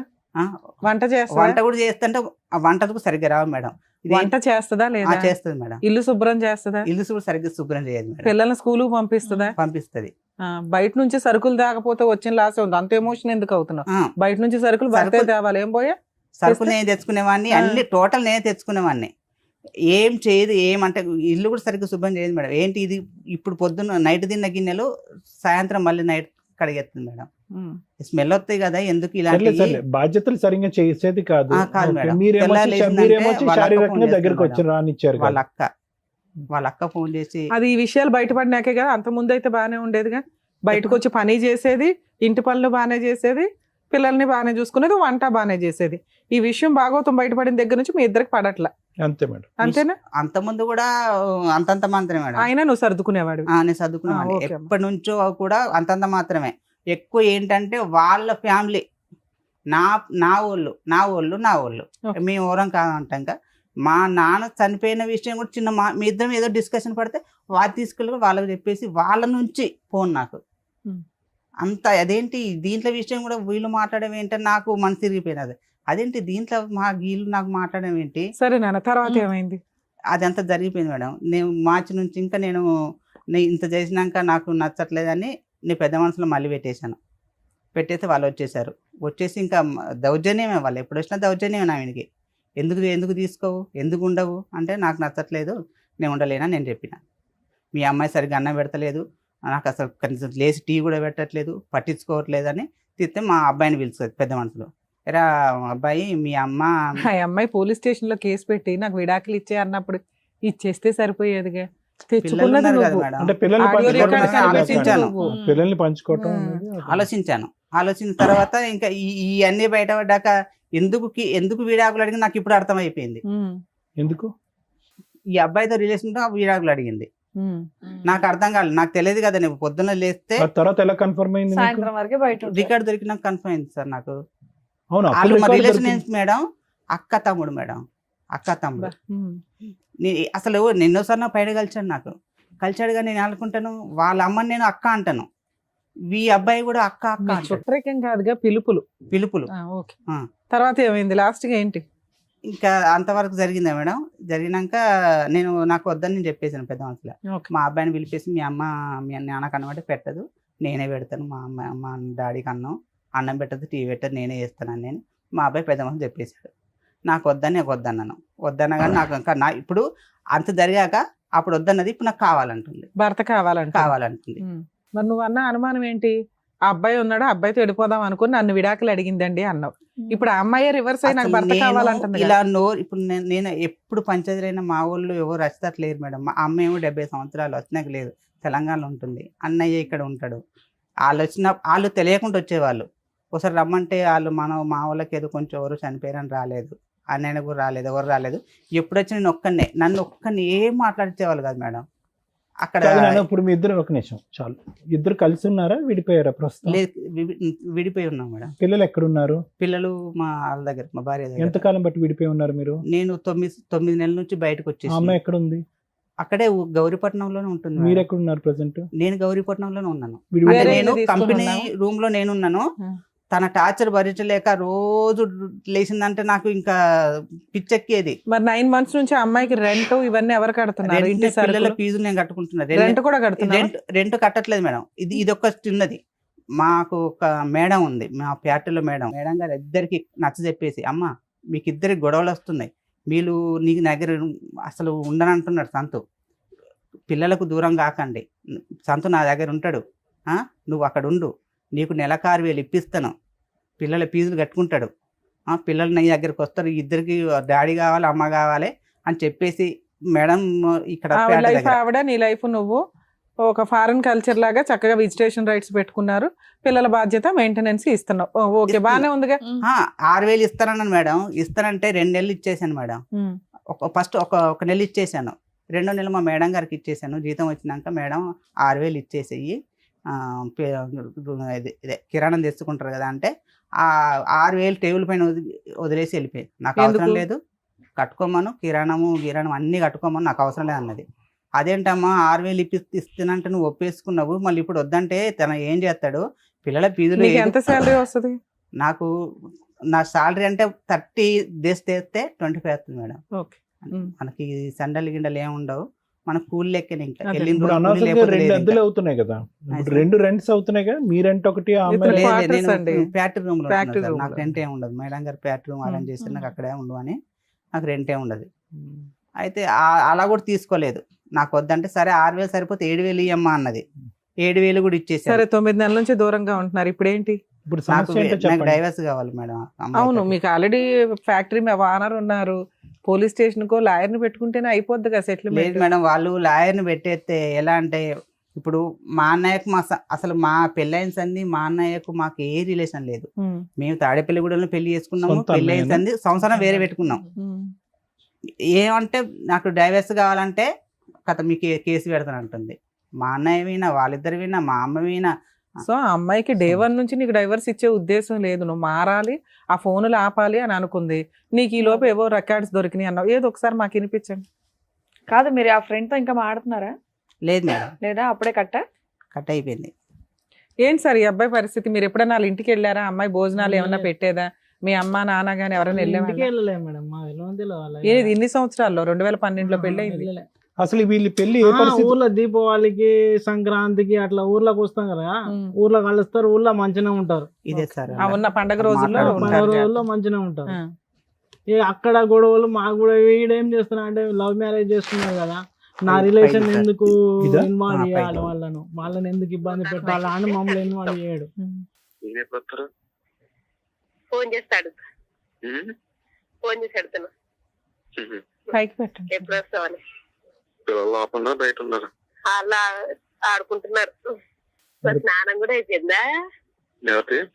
S2: వంట కూడా చేస్తుంటే ఆ వంటకు సరిగ్గా రావు మేడం.
S4: వంట చేస్తుందా లేదా?
S2: చేస్తుంది మేడం.
S4: ఇల్లు శుభ్రం చేస్తుందా?
S2: ఇల్లు సరిగ్గా శుభ్రం చేయదు మేడం.
S4: పిల్లల్ని స్కూల్ పంపిస్తుందా?
S2: పంపిస్తుంది.
S4: బయట నుంచి సరుకులు తేకపోతే వచ్చిన లాస్ ఉంది, అంత ఎమోషన్ ఎందుకు అవుతున్నావు? బయట నుంచి సరుకులు భర్తే తేవాలి, ఏం పోయా
S2: సరుకులు నేను తెచ్చుకునేవాడిని, అన్ని టోటల్ నేనే తెచ్చుకునేవాడిని. ఏం చేయదు, ఏమంటే ఇల్లు కూడా సరిగ్గా శుభ్రం చేయదు మేడం. ఏంటి ఇది ఇప్పుడు పొద్దున్న నైట్ తిన్న గిన్నెలు సాయంత్రం మళ్ళీ నైట్ కడిగేస్తుంది మేడం. స్మెల్ వస్తాయి కదా, ఎందుకు ఇలాంటి
S3: బాధ్యతలు సరిగ్గా చేసేది కాదు. దగ్గరకు వచ్చి రానిచ్చారు.
S2: వాళ్ళ అక్క ఫోన్ చేసి
S4: అది ఈ విషయాలు బయటపడినాకే కదా, అంత ముందు అయితే బాగానే ఉండేదిగా. బయటకు వచ్చి పని చేసేది, ఇంటి పనులు బాగానే చేసేది, పిల్లల్ని బాగానే చూసుకునేది, వంట బాగానే చేసేది. ఈ విషయం భాగవతం బయటపడిన దగ్గర నుంచి మీ ఇద్దరికి పడట్లా.
S3: అంతే మేడం.
S4: అంతేనా?
S2: అంత ముందు కూడా అంతంత మాత్రమే మేడం.
S4: అయినా నువ్వు సర్దుకునేవాడు?
S2: నేను సర్దుకునేవాడిని ఎప్పటి నుంచో కూడా అంతంత మాత్రమే. ఎక్కువ ఏంటంటే వాళ్ళ ఫ్యామిలీ నా వాళ్ళు మేము ఎవరం కాదంటాం. మా నాన్న చనిపోయిన విషయం కూడా చిన్న మీ ఇద్దరం ఏదో డిస్కషన్ పడితే వాళ్ళు తీసుకెళ్ళి వాళ్ళకి చెప్పేసి వాళ్ళ నుంచి ఫోన్ నాకు అంత. అదేంటి దీంట్లో విషయం కూడా వీళ్ళు మాట్లాడడం ఏంటని నాకు మనసు తిరిగిపోయినది. అదేంటి దీంట్లో వీళ్ళు నాకు మాట్లాడడం ఏంటి.
S4: సరే నాన్న, తర్వాత ఏమైంది?
S2: అది అంతా జరిగిపోయింది మేడం. నేను మార్చి నుంచి ఇంకా నేను ఇంత చేసినాక నాకు నచ్చట్లేదని నేను పెద్ద మనసులో మళ్ళీ పెట్టేస్తే వాళ్ళు వచ్చేసారు. వచ్చేసి ఇంకా దౌర్జన్యమే, వాళ్ళు ఎప్పుడు వచ్చినా దౌర్జన్యమే. నా వీనికి ఎందుకు తీసుకోవు, ఎందుకు ఉండవు అంటే నాకు నచ్చట్లేదు, నేను ఉండలేనని నేను చెప్పిన. మీ అమ్మాయి సరిగ్గా అన్నం పెడతలేదు, నాకు అసలు కనీసం లేచి టీ కూడా పెట్టట్లేదు, పట్టించుకోవట్లేదు అని తిస్తే మా అబ్బాయిని పిలుస్తుంది పెద్ద మనసులో. ఎరా అబ్బాయి, మీ అమ్మాయి
S4: పోలీస్ స్టేషన్ లో కేసు పెట్టి నాకు విడాకులు ఇచ్చే అన్నప్పుడు ఇచ్చేస్తే సరిపోయేదిగా.
S2: ఆలోచించిన తర్వాత ఇంకా ఈ అన్ని బయటపడ్డాక ఎందుకు విడాకులు అడిగింది నాకు ఇప్పుడు అర్థమైపోయింది.
S3: ఎందుకు
S2: ఈ అబ్బాయితో రిలేషన్ తో విడాకులు అడిగింది. నాకు అర్థం కాలేదు, నాకు తెలియదు కదా. నేను పొద్దున్న లేస్తే
S3: ఆ తర్వాత ఎలా కన్ఫర్మ్ అయింది మీకు?
S5: సాయంత్రం వరకే బయట ఉంటారు.
S2: రికార్డ్ దొరికినాక కన్ఫర్మ్ అయింది సార్ నాకు.
S3: అవును, అప్పుడు
S2: వాళ్ళు మా
S3: record
S2: రిలేషన్
S3: దొరికింది.
S2: మేడం, అక్క తమ్ముడు మేడం, అక్క తమ్ముడు. అసలు ఎన్నోసార్లు నా పైన కలిచాడు, నాకు కలిచాడు. కానీ నేను అనుకుంటాను వాళ్ళ అమ్మని నేను అక్క అంటాను, ఈ అబ్బాయి కూడా అక్క అక్క అంటాడు.
S4: చుట్టరికం కాదుగా, పిలుపులు. ఓకే.
S2: ఆ.
S4: తర్వాత ఏమైంది లాస్ట్ గా ఏంటి?
S2: ఇంకా అంతవరకు జరిగిందా మేడం. జరిగినాక నాకు వద్దని నేను చెప్పేసాను పెద్ద మనసులో.
S4: ఓకే.
S2: మా అబ్బాయిని పిలిపేసి మీ అమ్మ మీ నాన్నకు అన్నమాట పెట్టదు, నేనే పెడతాను. మా డాడీకి అన్నం పెట్టదు, టీవీ పెట్టదు, నేనే చేస్తానని నేను మా అబ్బాయి పెద్ద మనసు చెప్పేశాడు. నాకు వద్దన్నాను. వద్దన్నా నాకు ఇంకా ఇప్పుడు అంత జరిగాక అప్పుడు వద్దన్నది ఇప్పుడు నాకు కావాలంటుంది,
S4: భర్త
S2: కావాలంటుంది.
S4: మరి నువ్వు అన్న అనుమానం ఏంటి? ఆ అబ్బాయి ఉన్నాడు, ఆ అబ్బాయితో వెళ్ళిపోదాం అనుకుని నన్ను విడాకులు అడిగిందండి అన్నావు. ఇప్పుడు ఆ అమ్మాయి రివర్స్ అయ్యి నాకు భర్త కావాలంటుంది.
S2: ఇలా ఇప్పుడు నేను ఎప్పుడు పంచాయతీలైన మా ఊళ్ళు ఎవరు రచితట్లేరు మేడం. మా అమ్మ ఏమో 70 సంవత్సరాలు వచ్చినాక లేదు, తెలంగాణలో ఉంటుంది. అన్నయ్య ఇక్కడ ఉంటాడు. వాళ్ళు తెలియకుండా వచ్చేవాళ్ళు. ఒకసారి రమ్మంటే వాళ్ళు మా వాళ్ళకి ఏదో కొంచెం ఎవరు చనిపోయారని రాలేదు, అన్నయ్య కూడా రాలేదు, ఎవరు రాలేదు. ఎప్పుడు వచ్చి నన్ను ఒక్కరిని ఏం మాట్లాడితేవాళ్ళు కాదు మేడం. అక్కడ
S3: ఇప్పుడు మీ ఇద్దరు ఒక నిమిషం చాలు, ఇద్దరు కలిసి ఉన్నారా, విడిపోయారా ప్రస్తుతం?
S2: విడిపోయి ఉన్నాం మేడం.
S3: పిల్లలు ఎక్కడ ఉన్నారు?
S2: పిల్లలు మా వాళ్ళ దగ్గర, మా భార్య దగ్గర.
S3: ఎంతకాలం బట్టి విడిపోయి ఉన్నారు మీరు?
S2: నేను 9 నెలల నుంచి బయటకు వచ్చేసి.
S3: అమ్మాయి ఎక్కడ ఉంది?
S2: అక్కడే గౌరీపట్నంలోనే ఉంటుంది.
S3: మీరు ఎక్కడ ఉన్నారు ప్రెసెంట్?
S2: నేను గౌరీపట్నంలోనే ఉన్నాను.
S4: వేరే
S2: నేను
S4: ఇల్లు
S2: కంపెనీ
S4: తీసుకున్నావా?
S2: రూమ్ లో నేనున్నాను. తన టార్చర్ భరించలేక రోజు లేచిందంటే నాకు ఇంకా పిచ్చెక్కేది.
S4: మరి 9 months నుంచి ఆ అమ్మాయికి రెంట్ ఇవన్నీ ఎవరు కడుతున్నారు? ఇంటి
S2: పిల్లల ఫీజులు నేను కట్టుకుంటున్నా.
S4: రెంట్ కూడా కడుతున్నా?
S2: Rent కట్టట్లేదు madam. ఇది ఒక చిన్నది. మాకు ఒక మేడం ఉంది, మా ఫ్యాక్టరీలో మేడం గారు ఇద్దరికి నచ్చ చెప్పేసి, అమ్మ మీకు ఇద్దరికి గొడవలు వస్తున్నాయి, మీరు నీకు దగ్గర అసలు ఉండనంటున్నాడు సంతు, పిల్లలకు దూరం కాకండి, సంతు నా దగ్గర ఉంటాడు, నువ్వు అక్కడ ఉండు, నీకు నెలకు 6,000 ఇప్పిస్తాను, పిల్లల ఫీజులు కట్టుకుంటాడు, పిల్లలు నీ దగ్గరికి వస్తారు, ఇద్దరికి డాడీ కావాలి అమ్మ కావాలి అని చెప్పేసి మేడం ఇక్కడ
S4: ఆవిడ నీ లైఫ్ నువ్వు ఒక ఫారెన్ కల్చర్ లాగా చక్కగా విజిటేషన్ రైట్స్ పెట్టుకున్నారు, పిల్లల బాధ్యత మెయింటెనెన్స్ ఇస్తున్నావు. ఓకే, బానే ఉందిగా.
S2: 6,000 ఇస్తానన్నాను మేడం. ఇస్తానంటే 2 నెలలు ఇచ్చేసాను మేడం. ఫస్ట్ ఒక నెల ఇచ్చేసాను, 2వ నెల మా మేడం గారికి ఇచ్చేసాను. జీతం వచ్చినాక మేడం 6,000 ఇచ్చేసేయి, కిరాణం తెచ్చుకుంటారు కదా అంటే, ఆ 6,000 టేబుల్ పైన వదిలేసి వెళ్ళిపోయింది. నాకు అవసరం లేదు, కట్టుకోమను, కిరాణము అన్ని కట్టుకోమను, నాకు అవసరం లేదు అన్నది. అదేంటమ్మా 6,000 ఇస్తానంటే నువ్వు ఒప్పేసుకున్నావు, మళ్ళీ ఇప్పుడు వద్దంటే తన ఏం చేస్తాడు, పిల్లల ఫీజులు.
S4: ఎంత శాలరీ వస్తుంది?
S2: నాకు నా శాలరీ అంటే 30 డేస్ చేస్తే 25 వస్తుంది మేడం. మనకి సండలు గిండలు ఏమి ఉండవు, మన కూలి లెక్కనే. ఇంకా
S3: అద్దెలు అవుతున్నాయి కదా, 2 రెంట్స్ అవుతున్నాయి కదా, మీ రెంట్ ఒకటి,
S2: ఫ్యాక్టరీ రూమ్ లో నాకు రెంట్ ఏమి ఉండదు. మేడం గారు ఫ్యాక్టరీ రూమ్ అరేంజ్ చేస్తే నాకు అక్కడే ఉండవు అని నాకు రెంట్ ఏమి ఉండదు. అయితే అలా కూడా తీసుకోలేదు, నాకు వద్దంటే సరే 6,000 సరిపోతే 7,000 ఇయ్యమ్మా అన్నది. 7,000 కూడా ఇచ్చేసి.
S4: సరే 9 నెలల నుంచి దూరంగా ఉంటున్నారు, ఇప్పుడు ఏంటి?
S2: నాకు డైవర్స్ కావాలి మేడం.
S4: అవును, మీకు ఆల్రెడీ ఫ్యాక్టరీ ఓనర్ ఉన్నారు, పోలీస్ స్టేషన్ కో లాయర్ ని పెట్టుకుంటేనే అయిపోద్ది కదా సెటిల్మెంట్.
S2: లేదు మేడం, వాళ్ళు లాయర్ ని పెట్టేస్తే ఎలా అంటే, ఇప్పుడు మా అన్నయ్యకు అసలు మా పెళ్ళైన సంది మా అన్నయ్యకు మాకు ఏ రిలేషన్ లేదు. మేము తాడేపల్లిగూడెంలో పెళ్లి చేసుకున్నాము, పెళ్ళైన సంది సంవత్సరం వేరే పెట్టుకున్నాం. ఏమంటే నాకు డైవర్స్ కావాలంటే కథ మీకు కేసు పెడతాను అంటుంది. మా అన్నయ్య వినా, వాళ్ళిద్దరు వినా, మా అమ్మ వినా.
S4: సో ఆ అమ్మాయికి డే 1 నుంచి నీకు డైవర్స్ ఇచ్చే ఉద్దేశం లేదు, నువ్వు మారాలి, ఆ ఫోన్లు ఆపాలి అని అనుకుంది. నీకు ఈ లోపు ఏవో రికార్డ్స్ దొరికినాయి అన్నావు, ఏదో ఒకసారి మాకు వినిపించండి.
S5: కాదు, మీరు ఆ ఫ్రెండ్ తో ఇంకా మాడుతున్నారా?
S2: లేదు మేడం.
S5: లేదా అప్పుడే కట్
S2: అయిపోయింది.
S4: ఏంటి సార్ ఈ అబ్బాయి పరిస్థితి? మీరు ఎప్పుడైనా వాళ్ళ ఇంటికి వెళ్ళారా? అమ్మాయి భోజనాలు ఏమన్నా పెట్టేదా? మీ అమ్మ నాన్న గానీ ఎవరైనా వెళ్ళేది? ఇన్ని సంవత్సరాల్లో 2012లో పెళ్లి అయింది.
S3: అసలు వీళ్ళు పెళ్లి
S6: ఊర్లో దీపావళికి సంక్రాంతికి అట్లా ఊర్లోకి వస్తాం కదా, ఊర్లో కలుస్తారు, ఊర్లో మంచిగా ఉంటారు.
S2: ఇదే సార్
S4: ఉన్న పండగ రోజుల్లో
S6: మంచిగా ఉంటారు. అక్కడ గొడవలు మాకు కూడా వీడేం చేస్తున్నా అంటే లవ్ మ్యారేజ్ చేస్తున్నారు కదా, నా రిలేషన్ ఎందుకు ఇన్వాల్వ్ చేయాలి, వాళ్ళని ఎందుకు ఇబ్బంది పెట్టాలి అని మమ్మల్ని ఇన్వాల్వ్ చేయడు.
S7: ఫోన్ చేస్తాడు
S4: పైకి పెట్టండి.
S7: ఎప్పుడు వస్తావని
S8: పిల్లలు బయట ఉన్నారు,
S7: అలా ఆడుకుంటున్నారు. స్నానం కూడా అయిపోయిందా?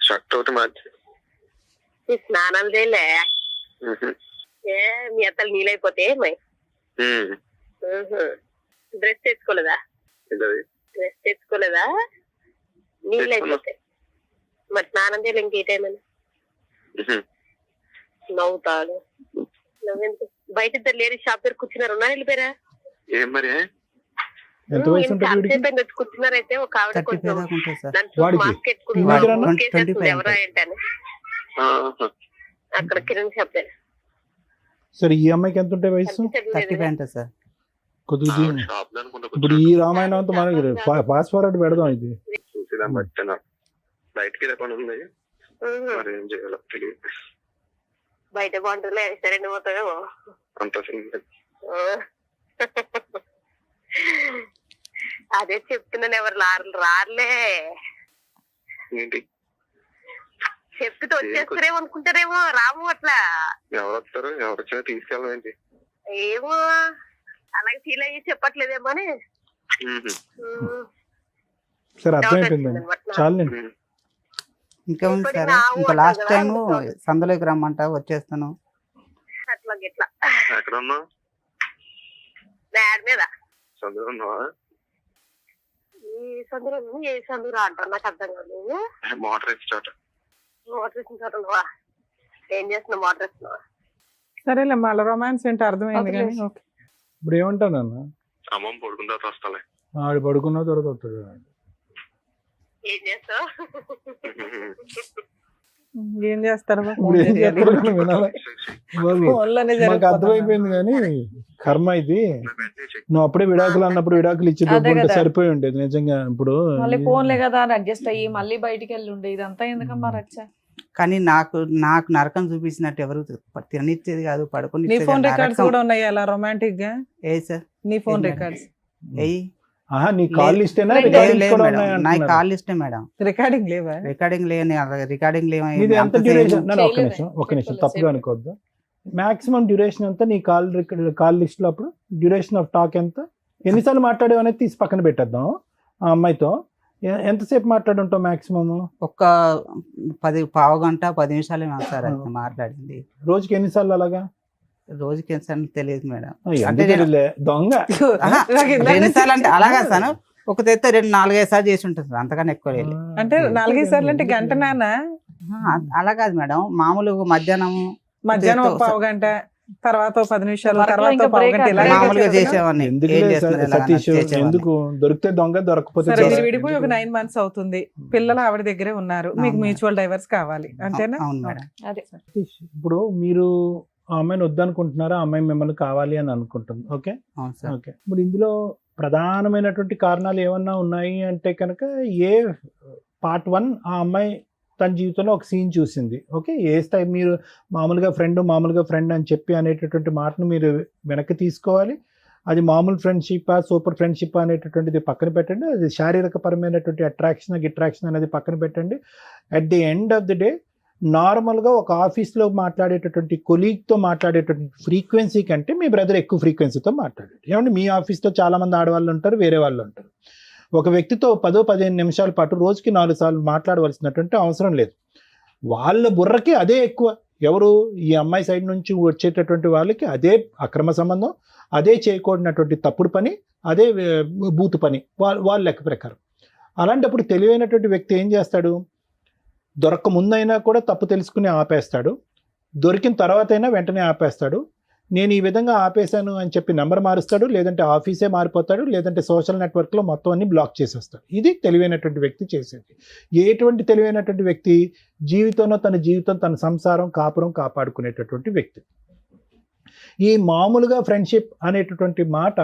S8: షర్ట్ ఒకటి మార్చి
S7: స్నానం చేయలే? ఏ మీ అత్తలు నీళ్ళైపోతే డ్రెస్ తెచ్చుకోలేదా?
S8: ఏంటది?
S7: డ్రెస్ తెచ్చుకోలేదా? నీళ్ళు అయిపోతాయి. మరి స్నానం చేయాలి ఇంకే టైం అని నవ్వుతాడు. నవ్వెందుకు? బయట ఇద్దరు లేడీస్ షాప్ దగ్గర కూర్చున్నారు. ఉన్నా వెళ్ళిపోయారా?
S8: ఏం మరి
S3: ఎంత వయసు ఉంటుంది వీడికి?
S7: వచ్చి కూర్చున్నారైతే ఒక ఆవిడ
S2: 35
S7: కొంచెం
S2: దాకా ఉంటుంది సార్.
S7: దాని చూసి
S3: వాడికి?
S7: మాస్క్ ఎట్టుకుని
S3: teenager అన్నా?
S7: కేసేస్తుంది ఎవరా ఏంటని.
S8: ఆహా.
S7: అక్కడ కిరణ్ షాప్ దగ్గర
S3: సరే ఈ అమ్మాయికి ఎంత ఉంటాయి వయసు?
S2: 35 ఉంటుంది సార్.
S3: కొద్దిగా దీన్ని-
S8: షాప్ లో అనుకుంటా
S3: ఇప్పుడు ఈ రామాయణం అంతా మనకి ఫాస్ట్ ఫార్వర్డ్ పెడదాం ఇది.
S8: చూసేదాన్ని బట్టి నాకు బయటికి వెళ్ళకుండా ఉంది. మరి ఏం చేయాలో తెలియదు.
S7: బయట బాగుంటుందిలే సరే పోతావేమో.
S8: అంత సింగిల్.
S7: అదే చెప్తున్నాను, ఎవరు రారులే.
S8: ఏంటి
S7: చెప్తే వచ్చేస్తారేమో అనుకుంటారేమో, రాము అట్లా.
S8: ఎవరు వస్తారు? ఎవరు వచ్చినా తీసుకెళ్ళం ఏంటి?
S7: ఏమో అలాగే ఫీల్ అయ్యి చెప్పట్లేదేమో అని.
S3: సరే అర్థమైపోయింది చాలు.
S2: ఇంకా ఉంది సార్. ఇంకా లాస్ట్ టైం సందులోకి రమ్మంట వచ్చేస్తాను.
S7: అట్లా గిట్లా
S8: ఎక్కడ ఉన్నావు?
S7: బ్యాడ్ మీద
S8: చదువు ఉన్నావా?
S7: ఈ సందులో ఏ సందురా అంటారు నాకు అర్థం కాదు.
S8: మోటార్ వేసి చోట.
S7: మోటార్ వేసిన చోట ఉన్నావా? ఏం చేస్తున్నావు? మోటార్ వేస్తున్నావా?
S4: సరేలే మళ్ళీ రొమాన్స్ ఏంటో అర్థమైంది కానీ ఓకే.
S3: ఇప్పుడు ఏమంటాను అన్న?
S8: అమ్మమ్మ పడుకున్న తర్వాత వస్తాలే.
S3: ఆడు పడుకున్న తర్వాత వస్తాడు.
S7: ఏం చేస్తావు?
S4: ఏం చేస్తారు
S3: ఇప్పుడు ఏం చేస్తారో కానీ వినాలి బాబు. మాకు అర్థమైపోయింది కానీ కర్మ ఇది. నువ్వు అప్పుడే విడాకులు అన్నప్పుడు విడాకులు ఇచ్చి దొబ్బుంటే సరిపోయి ఉండేది నిజంగా. ఇప్పుడు
S5: మళ్ళీ ఫోన్లే కదా అని అడ్జస్ట్ అయ్యి మళ్ళీ బయటికి వెళ్ళి ఉండే ఇదంతా ఎందుకమ్మా రచ్చ?
S2: కానీ నాకు నరకం చూపించినట్టు ఎవరు తిననిచ్చేది కాదు, పడుకుని
S4: నీ ఫోన్ రికార్డ్స్ కూడా ఉన్నాయి అలా రొమాంటిక్ గా?
S2: ఏ సార్
S4: నీ ఫోన్ రికార్డ్స్
S3: నీ కాల్ లిస్టేనా?
S2: నా కాల్ లిస్టే మేడం.
S4: రికార్డింగ్ లేవా?
S2: రికార్డింగ్ లేని రికార్డింగ్
S3: ఇది ఎంత డ్యూరేషన్? ఒక్క నిమిషం తప్పుగా అనుకోవద్దు. మాక్సిమం డ్యూరేషన్ ఎంత నీ కాల్ లిస్ట్ లో? అప్పుడు డ్యూరేషన్ ఆఫ్ టాక్ ఎంత? ఎన్నిసార్లు మాట్లాడేవి అనేది తీసి పక్కన పెట్టేద్దాం. ఆ అమ్మాయితో ఎంతసేపు మాట్లాడుంటావు మాక్సిమం?
S2: ఒక 10 గంట 10 నిమిషాలు సార్ మాట్లాడింది.
S3: రోజుకి ఎన్నిసార్లు అలాగా?
S2: రోజుకి ఎన్నిసార్లు తెలియదు మేడం.
S3: అంటే దొంగ
S2: ఎన్నిసార్లు అంటే అలాగా సార్ ఒక తెత్తే 2-4-5 సార్లు చేసి ఉంటుంది సార్, అంతకన్నా ఎక్కువ లేదు.
S4: అంటే 4-5 సార్లు అంటే గంట నాన్న?
S2: అలా కాదు మేడం, మామూలుగా మధ్యాహ్నం
S4: ఒక పావు గంట తర్వాత 10 నిమిషాలు తర్వాత పావు గంట
S2: మామూలుగా చేసేవాడిని.
S3: సతీష్ ఎందుకు దొరికితే దొంగ, దొరకపోతే
S4: విడిపోయి ఒక 9 months అవుతుంది. పిల్లలు ఆవిడ దగ్గరే ఉన్నారు, మీకు మ్యూచువల్ డైవర్స్ కావాలి అంతేనా?
S2: అవును మేడం.
S4: అదే
S3: ఇప్పుడు మీరు ఆ అమ్మాయిని వద్దనుకుంటున్నారా? ఆ అమ్మాయి మిమ్మల్ని కావాలి అని అనుకుంటుంది. Okay okay. ఇప్పుడు ఇందులో ప్రధానమైనటువంటి కారణాలు ఏమన్నా ఉన్నాయి అంటే కనుక పార్ట్ 1 ఆ అమ్మాయి తన జీవితంలో ఒక సీన్ చూసింది. ఓకే, ఏ స్థాయి మీరు మామూలుగా ఫ్రెండ్ అని చెప్పి అనేటటువంటి మాటను మీరు వెనక్కి తీసుకోవాలి. అది మామూలు ఫ్రెండ్షిప్ సూపర్ ఫ్రెండ్షిప్ అనేటటువంటిది పక్కన పెట్టండి. అది శారీరకపరమైనటువంటి అట్రాక్షన్ అనేది పక్కన పెట్టండి. At the end of the day నార్మల్గా ఒక ఆఫీస్లో మాట్లాడేటటువంటి కొలీగ్తో మాట్లాడేటటువంటి ఫ్రీక్వెన్సీ కంటే మీ బ్రదర్ ఎక్కువ ఫ్రీక్వెన్సీతో మాట్లాడాడు. ఏమంటే మీ ఆఫీస్లో చాలామంది ఆడవాళ్ళు ఉంటారు, వేరే వాళ్ళు ఉంటారు. ఒక వ్యక్తితో 10-15 నిమిషాల పాటు రోజుకి 4 సార్లు మాట్లాడవలసినటువంటి అవసరం లేదు. వాళ్ళ బుర్రకి అదే ఎక్కువ. ఎవరు? ఈ అమ్మాయి సైడ్ నుంచి వచ్చేటటువంటి వాళ్ళకి అదే అక్రమ సంబంధం, అదే చేయకూడనటువంటి తప్పుడు పని, అదే బూతు పని వాళ్ళ లెక్క ప్రకారం. అలాంటప్పుడు తెలివైనటువంటి వ్యక్తి ఏం చేస్తాడు? దొరక్క ముందైనా కూడా తప్పు తెలుసుకుని ఆపేస్తాడు, దొరికిన తర్వాత అయినా వెంటనే ఆపేస్తాడు. నేను ఈ విధంగా ఆపేశాను అని చెప్పి నెంబర్ మారుస్తాడు, లేదంటే ఆఫీసే మారిపోతాడు, లేదంటే సోషల్ నెట్వర్క్లో మొత్తం అన్ని బ్లాక్ చేసేస్తాడు. ఇది తెలివైనటువంటి వ్యక్తి చేసేది. ఎటువంటి తెలివైనటువంటి వ్యక్తి? జీవితంలో తన సంసారం కాపురం కాపాడుకునేటటువంటి వ్యక్తి. ఈ మామూలుగా ఫ్రెండ్షిప్ అనేటటువంటి మాట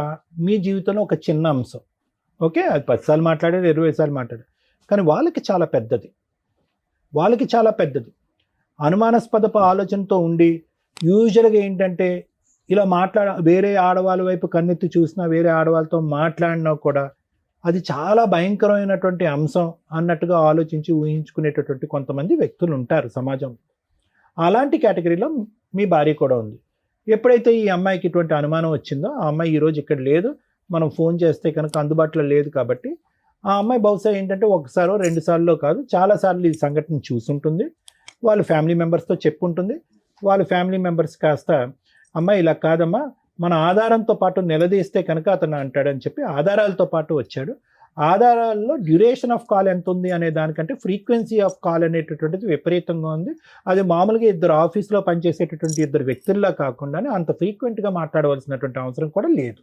S3: మీ జీవితంలో ఒక చిన్న అంశం. ఓకే, అది 10 సార్లు మాట్లాడారు, 20 సార్లు మాట్లాడారు, కానీ వాళ్ళకి చాలా పెద్దది. అనుమానాస్పదపు ఆలోచనతో ఉండి యూజువల్గా ఏంటంటే ఇలా వేరే ఆడవాళ్ళ వైపు కన్నెత్తి చూసినా, వేరే ఆడవాళ్ళతో మాట్లాడినా కూడా అది చాలా భయంకరమైనటువంటి అంశం అన్నట్టుగా ఆలోచించి ఊహించుకునేటటువంటి కొంతమంది వ్యక్తులు ఉంటారు సమాజంలో. అలాంటి కేటగిరీలో మీ భార్య కూడా ఉంది. ఎప్పుడైతే ఈ అమ్మాయికి ఇటువంటి అనుమానం వచ్చిందో, ఆ అమ్మాయి ఈరోజు ఇక్కడ లేదు, మనం ఫోన్ చేస్తే కనుక అందుబాటులో లేదు కాబట్టి ఆ అమ్మాయి బహుశా ఏంటంటే 1 సారో 2 సార్లో కాదు, చాలాసార్లు ఈ సంఘటన చూసుంటుంది. వాళ్ళ ఫ్యామిలీ మెంబర్స్తో చెప్పుంటుంది. వాళ్ళ ఫ్యామిలీ మెంబర్స్ కాస్త అమ్మాయి ఇలా కాదమ్మా, మన ఆధారంతో పాటు నిలదీస్తే కనుక అతను అంటాడని చెప్పి ఆధారాలతో పాటు వచ్చాడు. ఆధారాల్లో డ్యూరేషన్ ఆఫ్ కాల్ ఎంత ఉంది అనే దానికంటే ఫ్రీక్వెన్సీ ఆఫ్ కాల్ అనేటటువంటిది విపరీతంగా ఉంది. అది మామూలుగా ఇద్దరు ఆఫీస్లో పనిచేసేటటువంటి ఇద్దరు వ్యక్తుల్లా కాకుండానే అంత ఫ్రీక్వెంట్గా మాట్లాడవలసినటువంటి అవసరం కూడా లేదు.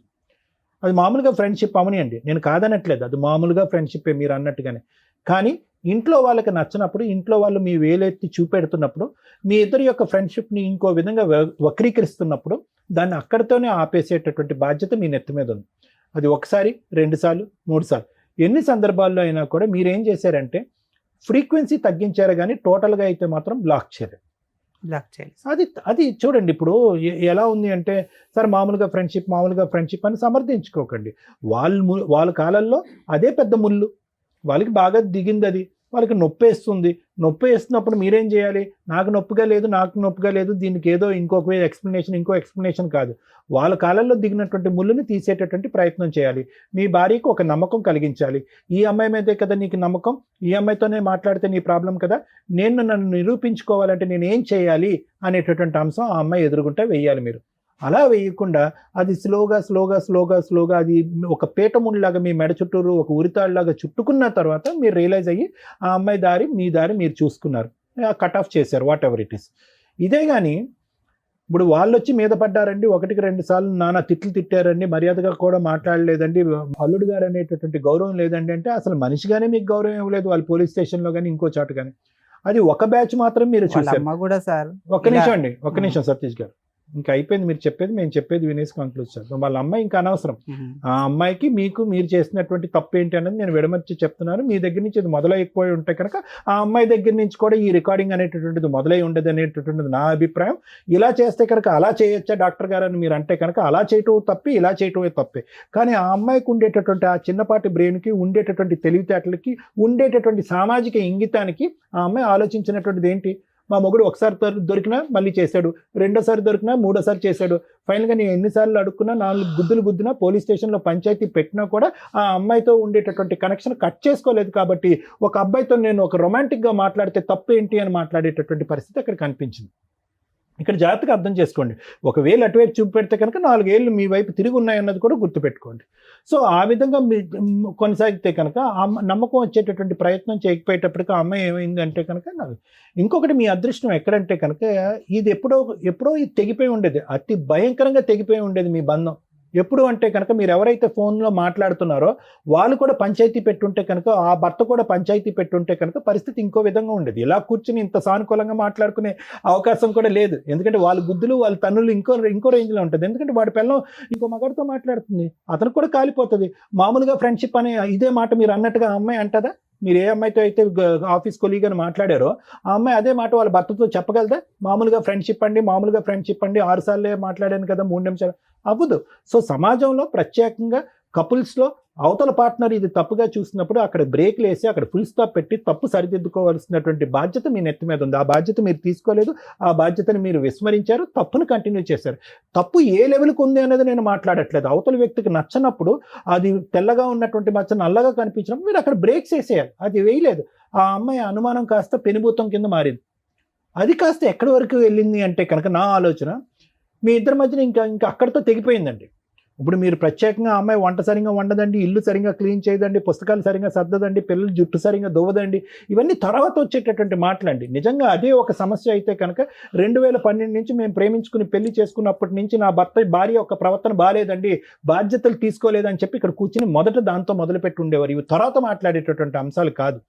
S3: అది మామూలుగా ఫ్రెండ్షిప్ అవనియండి, నేను కాదనట్లేదు, అది మామూలుగా ఫ్రెండ్షిప్పే మీరు అన్నట్టుగానే. కానీ ఇంట్లో వాళ్ళకి నచ్చినప్పుడు, ఇంట్లో వాళ్ళు మీ వేలెత్తి చూపెడుతున్నప్పుడు, మీ ఇద్దరి యొక్క ఫ్రెండ్షిప్ని ఇంకో విధంగా వక్రీకరిస్తున్నప్పుడు దాన్ని అక్కడితోనే ఆపేసేటటువంటి బాధ్యత మీ నెత్తి మీద ఉంది. అది ఒకసారి, 2 సార్లు, 3 సార్లు, ఎన్ని సందర్భాల్లో అయినా కూడా మీరేం చేశారంటే ఫ్రీక్వెన్సీ తగ్గించారు, కానీ టోటల్గా అయితే మాత్రం బ్లాక్ చేయలేదు. అది చూడండి. ఇప్పుడు ఎలా ఉంది అంటే, సార్ మామూలుగా ఫ్రెండ్షిప్ అని సమర్థించుకోకండి. వాళ్ళ కాలంలో అదే పెద్ద ముళ్ళు, వాళ్ళకి బాగా దిగింది, అది వాళ్ళకి నొప్పి వేస్తున్నప్పుడు మీరేం చేయాలి? నాకు నొప్పిగా లేదు, దీనికి ఏదో ఇంకో ఎక్స్ప్లెనేషన్ కాదు. వాళ్ళ కాలంలో దిగినటువంటి ముళ్ళుని తీసేటటువంటి ప్రయత్నం చేయాలి. మీ భార్యకు ఒక నమ్మకం కలిగించాలి. ఈ అమ్మాయి మీదే కదా నీకు నమ్మకం, ఈ అమ్మాయితోనే మాట్లాడితే నీ ప్రాబ్లం కదా, నన్ను నిరూపించుకోవాలంటే నేను ఏం చేయాలి అనేటటువంటి అంశం ఆ అమ్మాయి ఎదురుగుంటే వెయ్యాలి. మీరు అలా వేయకుండా అది స్లోగా అది ఒక పీఠముడిలాగా మీ మెడ చుట్టూరు ఒక ఉరితాడులాగా చుట్టుకున్న తర్వాత మీరు రియలైజ్ అయ్యి ఆ అమ్మాయి దారి మీ దారి మీరు చూసుకున్నారు, కట్ ఆఫ్ చేశారు, వాట్ ఎవర్ ఇట్ ఈస్. ఇదే కానీ ఇప్పుడు వాళ్ళు వచ్చి మీద పడ్డారండి, 1-2 సార్లు నానా తిట్లు తిట్టారండి, మర్యాదగా కూడా మాట్లాడలేదండి, అల్లుడు గారు అనేటటువంటి గౌరవం లేదండి అంటే అసలు మనిషిగానే మీకు గౌరవం ఇవ్వలేదు వాళ్ళు పోలీస్ స్టేషన్లో కానీ ఇంకో చోట కానీ. అది ఒక బ్యాచ్ మాత్రం మీరు చూసారు. ఒక్క నిమిషం సతీష్ గారు, ఇంకా అయిపోయింది మీరు చెప్పేది, మేము చెప్పేది వినేసి కంక్లూడ్ చేద్దాం. వాళ్ళ అమ్మాయి ఇంకా అనవసరం. ఆ అమ్మాయికి మీరు చేసినటువంటి తప్పు ఏంటి అనేది నేను విడమర్చి చెప్తున్నాను. మీ దగ్గర నుంచి ఇది మొదలైపోయి ఉంటే కనుక ఆ అమ్మాయి దగ్గర నుంచి కూడా ఈ రికార్డింగ్ అనేటటువంటిది మొదలై ఉండదు అనేటటువంటిది నా అభిప్రాయం. ఇలా చేస్తే కనుక అలా చేయొచ్చా డాక్టర్ గారు అని మీరు అంటే కనుక అలా చేయటం తప్పి, ఇలా చేయటమే తప్పే. కానీ ఆ అమ్మాయికి ఉండేటటువంటి ఆ చిన్నపాటి బ్రెయిన్కి, ఉండేటటువంటి తెలివితేటలకి, ఉండేటటువంటి సామాజిక ఇంగితానికి ఆ అమ్మాయి ఆలోచించినటువంటిది ఏంటి? మా మొగుడు ఒకసారి దొరికినా మళ్ళీ చేశాడు, రెండోసారి దొరికినా మూడోసారి చేశాడు, ఫైనల్గా నేను ఎన్నిసార్లు అడుక్కున్నా, 4 గుద్దులు గుద్దినా, పోలీస్ స్టేషన్లో పంచాయతీ పెట్టినా కూడా ఆ అమ్మాయితో ఉండేటటువంటి కనెక్షన్ కట్ చేసుకోలేదు. కాబట్టి ఒక అబ్బాయితో నేను ఒక రొమాంటిక్గా మాట్లాడితే తప్పు ఏంటి అని మాట్లాడేటటువంటి పరిస్థితి అక్కడ కనిపించింది. ఇక్కడ జాగ్రత్తగా అర్థం చేసుకోండి. ఒకవేళ అటువైపు చూపెడితే కనుక 4 ఏళ్ళు మీ వైపు తిరిగి ఉన్నాయన్నది కూడా గుర్తుపెట్టుకోండి. సో ఆ విధంగా మీ కొనసాగితే కనుక నమ్మకం వచ్చేటటువంటి ప్రయత్నం చేయకపోయేటప్పటికి ఆ అమ్మాయి ఏమైందంటే కనుక ఇంకొకటి మీ అదృష్టం ఎక్కడంటే కనుక ఇది ఎప్పుడో ఇది తెగిపోయి ఉండేది, అతి భయంకరంగా తెగిపోయి ఉండేది మీ బంధం. ఎప్పుడు అంటే కనుక మీరు ఎవరైతే ఫోన్లో మాట్లాడుతున్నారో వాళ్ళు కూడా పంచాయతీ పెట్టుంటే కనుక, ఆ భర్త కూడా పంచాయతీ పెట్టుంటే కనుక పరిస్థితి ఇంకో విధంగా ఉండేది. ఇలా కూర్చుని ఇంత సానుకూలంగా మాట్లాడుకునే అవకాశం కూడా లేదు. ఎందుకంటే వాళ్ళ గుద్దులు, వాళ్ళ తన్నులు ఇంకో రేంజ్లో ఉంటుంది. ఎందుకంటే వాడి పిల్లం ఇంకో మగాడితో మాట్లాడుతుంది, అతను కూడా కాలిపోతుంది. మామూలుగా ఫ్రెండ్షిప్ అనే ఇదే మాట మీరు అన్నట్టుగా ఆ అమ్మాయి అంటదా? మీరు ఏ అమ్మాయితో అయితే ఆఫీస్ కొలీగ్ అని మాట్లాడారో ఆ అమ్మాయి అదే మాట వాళ్ళ భర్తతో చెప్పగలదా? మామూలుగా ఫ్రెండ్షిప్ అండి 6 సార్లే మాట్లాడాను కదా 3 నిమిషాలు అవ్వదు. సో సమాజంలో ప్రత్యేకంగా కపుల్స్లో అవతల పార్ట్నర్ ఇది తప్పుగా చూసినప్పుడు అక్కడ బ్రేక్లు వేసి అక్కడ ఫుల్ స్టాప్ పెట్టి తప్పు సరిదిద్దుకోవాల్సినటువంటి బాధ్యత మీ నెత్తి మీద ఉంది. ఆ బాధ్యత మీరు తీసుకోలేదు, ఆ బాధ్యతను మీరు విస్మరించారు, తప్పును కంటిన్యూ చేశారు. తప్పు ఏ లెవెల్కి ఉంది అనేది నేను మాట్లాడట్లేదు. అవతల వ్యక్తికి నచ్చనప్పుడు, అది తెల్లగా ఉన్నటువంటి మచ్చ నల్లగా కనిపించినప్పుడు మీరు అక్కడ బ్రేక్స్ వేసేయాలి. అది వేయలేదు. ఆ అమ్మాయి అనుమానం కాస్త పెనుభూతం కింద మారింది. అది కాస్త ఎక్కడి వరకు వెళ్ళింది అంటే కనుక నా ఆలోచన మీ ఇద్దరి మధ్యన ఇంకా అక్కడితో తెగిపోయిందండి. ఇప్పుడు మీరు ప్రత్యేకంగా అమ్మాయి వంట సరిగా వండదండి, ఇల్లు సరిగా క్లీన్ చేయదండి, పుస్తకాలు సరిగా సర్దదండి, పిల్లలు జుట్టు సరిగా దువ్వదండి, ఇవన్నీ తర్వాత వచ్చేటటువంటి మాటలండి. నిజంగా అదే ఒక సమస్య అయితే కనుక 2012 నుంచి మేము ప్రేమించుకుని పెళ్లి చేసుకున్నప్పటి నుంచి నా భార్య ఒక ప్రవర్తన బాగాలేదండి, బాధ్యతలు తీసుకోలేదని చెప్పి ఇక్కడ కూర్చుని మొదట దాంతో మొదలుపెట్టి ఉండేవారు. ఇవి తర్వాత మాట్లాడేటటువంటి అంశాలు కాదు.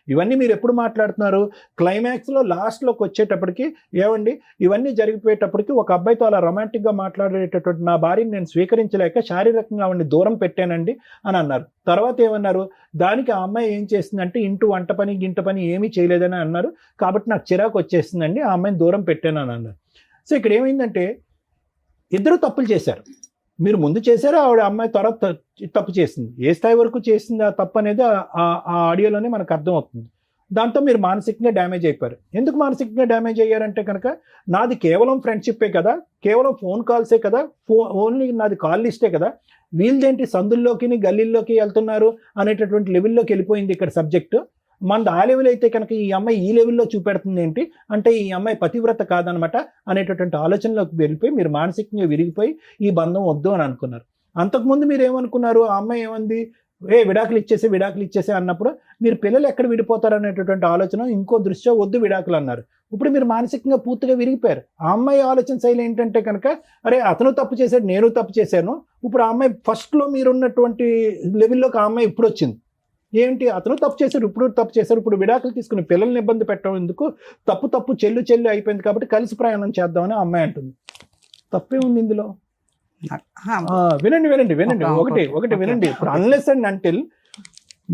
S3: ఇవన్నీ మీరు ఎప్పుడు మాట్లాడుతున్నారు? క్లైమాక్స్లో లాస్ట్లోకి వచ్చేటప్పటికి ఏమండి ఇవన్నీ జరిగిపోయేటప్పటికి ఒక అబ్బాయితో అలా రొమాంటిక్గా మాట్లాడేటటువంటి నా భార్యని నేను స్వీకరించలేక శారీరకంగా ఆవిడని దూరం పెట్టానండి అని అన్నారు. తర్వాత ఏమన్నారు? దానికి ఆ అమ్మాయి ఏం చేసిందంటే ఇంటి వంట పని గింట పని ఏమీ చేయలేదని అన్నారు, కాబట్టి నాకు చిరాకు వచ్చేసిందండి, ఆ అమ్మాయిని దూరం పెట్టాను అని అన్నారు. సో ఇక్కడ ఏమైందంటే ఇద్దరు తప్పులు చేశారు. మీరు ముందు చేశారు, ఆవిడ అమ్మాయి తర్వాత తప్పు చేసింది. ఏ స్థాయి వరకు చేసింది ఆ తప్పు అనేది ఆ ఆడియోలోనే మనకు అర్థమవుతుంది. దాంతో మీరు మానసికంగా డ్యామేజ్ అయిపోయారు. ఎందుకు మానసికంగా డ్యామేజ్ అయ్యారంటే కనుక నాది కేవలం ఫ్రెండ్షిప్పే కదా, కేవలం ఫోన్ కాల్సే కదా, ఓన్లీ నాది కాల్ లిస్టే కదా, వీళ్ళదేంటి సందుల్లోకి గల్లీల్లోకి వెళ్తున్నారు అనేటటువంటి లెవెల్లోకి వెళ్ళిపోయింది ఇక్కడ సబ్జెక్టు. మనది ఆ లెవెల్ అయితే కనుక ఈ అమ్మాయి ఈ లెవెల్లో చూపెడుతుంది ఏంటి అంటే ఈ అమ్మాయి పతివ్రత కాదనమాట అనేటటువంటి ఆలోచనలోకి వెళ్ళిపోయి మీరు మానసికంగా విరిగిపోయి ఈ బంధం వద్దు అని అనుకున్నారు. అంతకుముందు మీరు ఏమనుకున్నారు, ఆ అమ్మాయి ఏమంది, విడాకులు ఇచ్చేసి అన్నప్పుడు మీరు పిల్లలు ఎక్కడ విడిపోతారు అనేటటువంటి ఆలోచన, ఇంకో దృష్ట్యా వద్దు విడాకులు అన్నారు. ఇప్పుడు మీరు మానసికంగా పూర్తిగా విరిగిపోయారు. ఆ అమ్మాయి ఆలోచన శైలి ఏంటంటే కనుక అరే అతను తప్పు చేశాడు, నేను తప్పు చేశాను. ఇప్పుడు ఆ అమ్మాయి ఫస్ట్లో మీరున్నటువంటి లెవెల్లోకి ఆ అమ్మాయి ఇప్పుడు వచ్చింది. ఏంటి, అతను తప్పు చేశారు, ఇప్పుడు తప్పు చేశారు, ఇప్పుడు విడాకులు తీసుకుని పిల్లల్ని ఇబ్బంది పెట్టడం ఎందుకు, తప్పు చెల్లు అయిపోయింది కాబట్టి కలిసి ప్రయాణం చేద్దామని ఆ అమ్మాయి అంటుంది. తప్పే ఉంది ఇందులో. వినండి ఒకటి వినండి. ఇప్పుడు అన్లెస్ అండ్ అంటిల్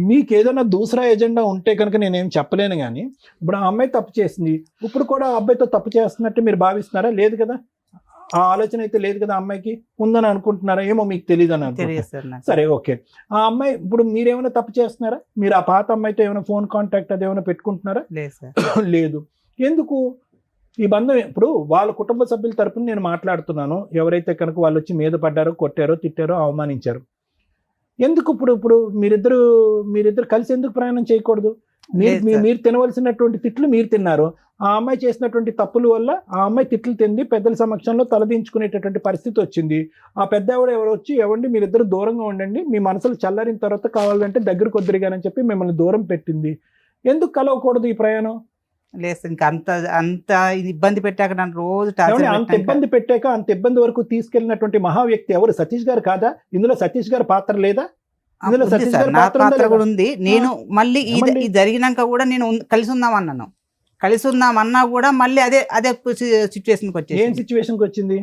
S3: మీకు ఏదైనా దూసరా ఎజెండా ఉంటే కనుక నేనేం చెప్పలేను. కానీ ఇప్పుడు ఆ అమ్మాయి తప్పు చేసింది, ఇప్పుడు కూడా ఆ అబ్బాయితో తప్పు చేస్తున్నట్టు మీరు భావిస్తున్నారా? లేదు కదా, ఆ ఆలోచన అయితే లేదు కదా. అమ్మాయికి ఉందని అనుకుంటున్నారా? ఏమో మీకు తెలియదు అని అనుకుంటున్నారా? సరే ఓకే. ఆ అమ్మాయి ఇప్పుడు మీరేమైనా తప్పు చేస్తున్నారా? మీరు ఆ పాత అమ్మాయితో ఏమైనా ఫోన్ కాంటాక్ట్ అది ఏమైనా పెట్టుకుంటున్నారా? లేదు. ఎందుకు ఈ బంధం? ఇప్పుడు వాళ్ళ కుటుంబ సభ్యుల తరపున నేను మాట్లాడుతున్నాను. ఎవరైతే కనుక వాళ్ళు వచ్చి మీద పడ్డారో, కొట్టారో, తిట్టారో, అవమానించారు, ఎందుకు ఇప్పుడు మీరిద్దరు కలిసి ఎందుకు ప్రయాణం చేయకూడదు? మీరు తినవలసినటువంటి తిట్లు మీరు తిన్నారు. ఆ అమ్మాయి చేసినటువంటి తప్పుల వల్ల ఆ అమ్మాయి తిట్లు తింది, పెద్దల సమక్షంలో తలదించుకునేటటువంటి పరిస్థితి వచ్చింది. ఆ పెద్ద ఎవరు వచ్చి ఎవండి మీరిద్దరు దూరంగా ఉండండి, మీ మనసులు చల్లారిన తర్వాత కావాలంటే దగ్గరకు వద్దురుగానని చెప్పి మిమ్మల్ని దూరం పెట్టింది. ఎందుకు కలవకూడదు ఈ ప్రయాణం?
S2: లేదు, ఇంకా అంత ఇబ్బంది పెట్టాక నన్ను రోజు
S3: అంత ఇబ్బంది వరకు తీసుకెళ్ళినటువంటి మహా వ్యక్తి ఎవరు? సతీష్ గారు కాదా? ఇందులో సతీష్ గారి పాత్ర లేదా? ఇందులో సతీష్ గారి
S2: పాత్ర కూడా ఉంది. నేను మళ్ళీ ఇది జరిగినాక కూడా నేను కలిసి ఉందామన్నా కూడా మళ్ళీ అదే సిచ్యువేషన్కి వచ్చేది.
S3: ఏం సిచ్యువేషన్కి వచ్చింది?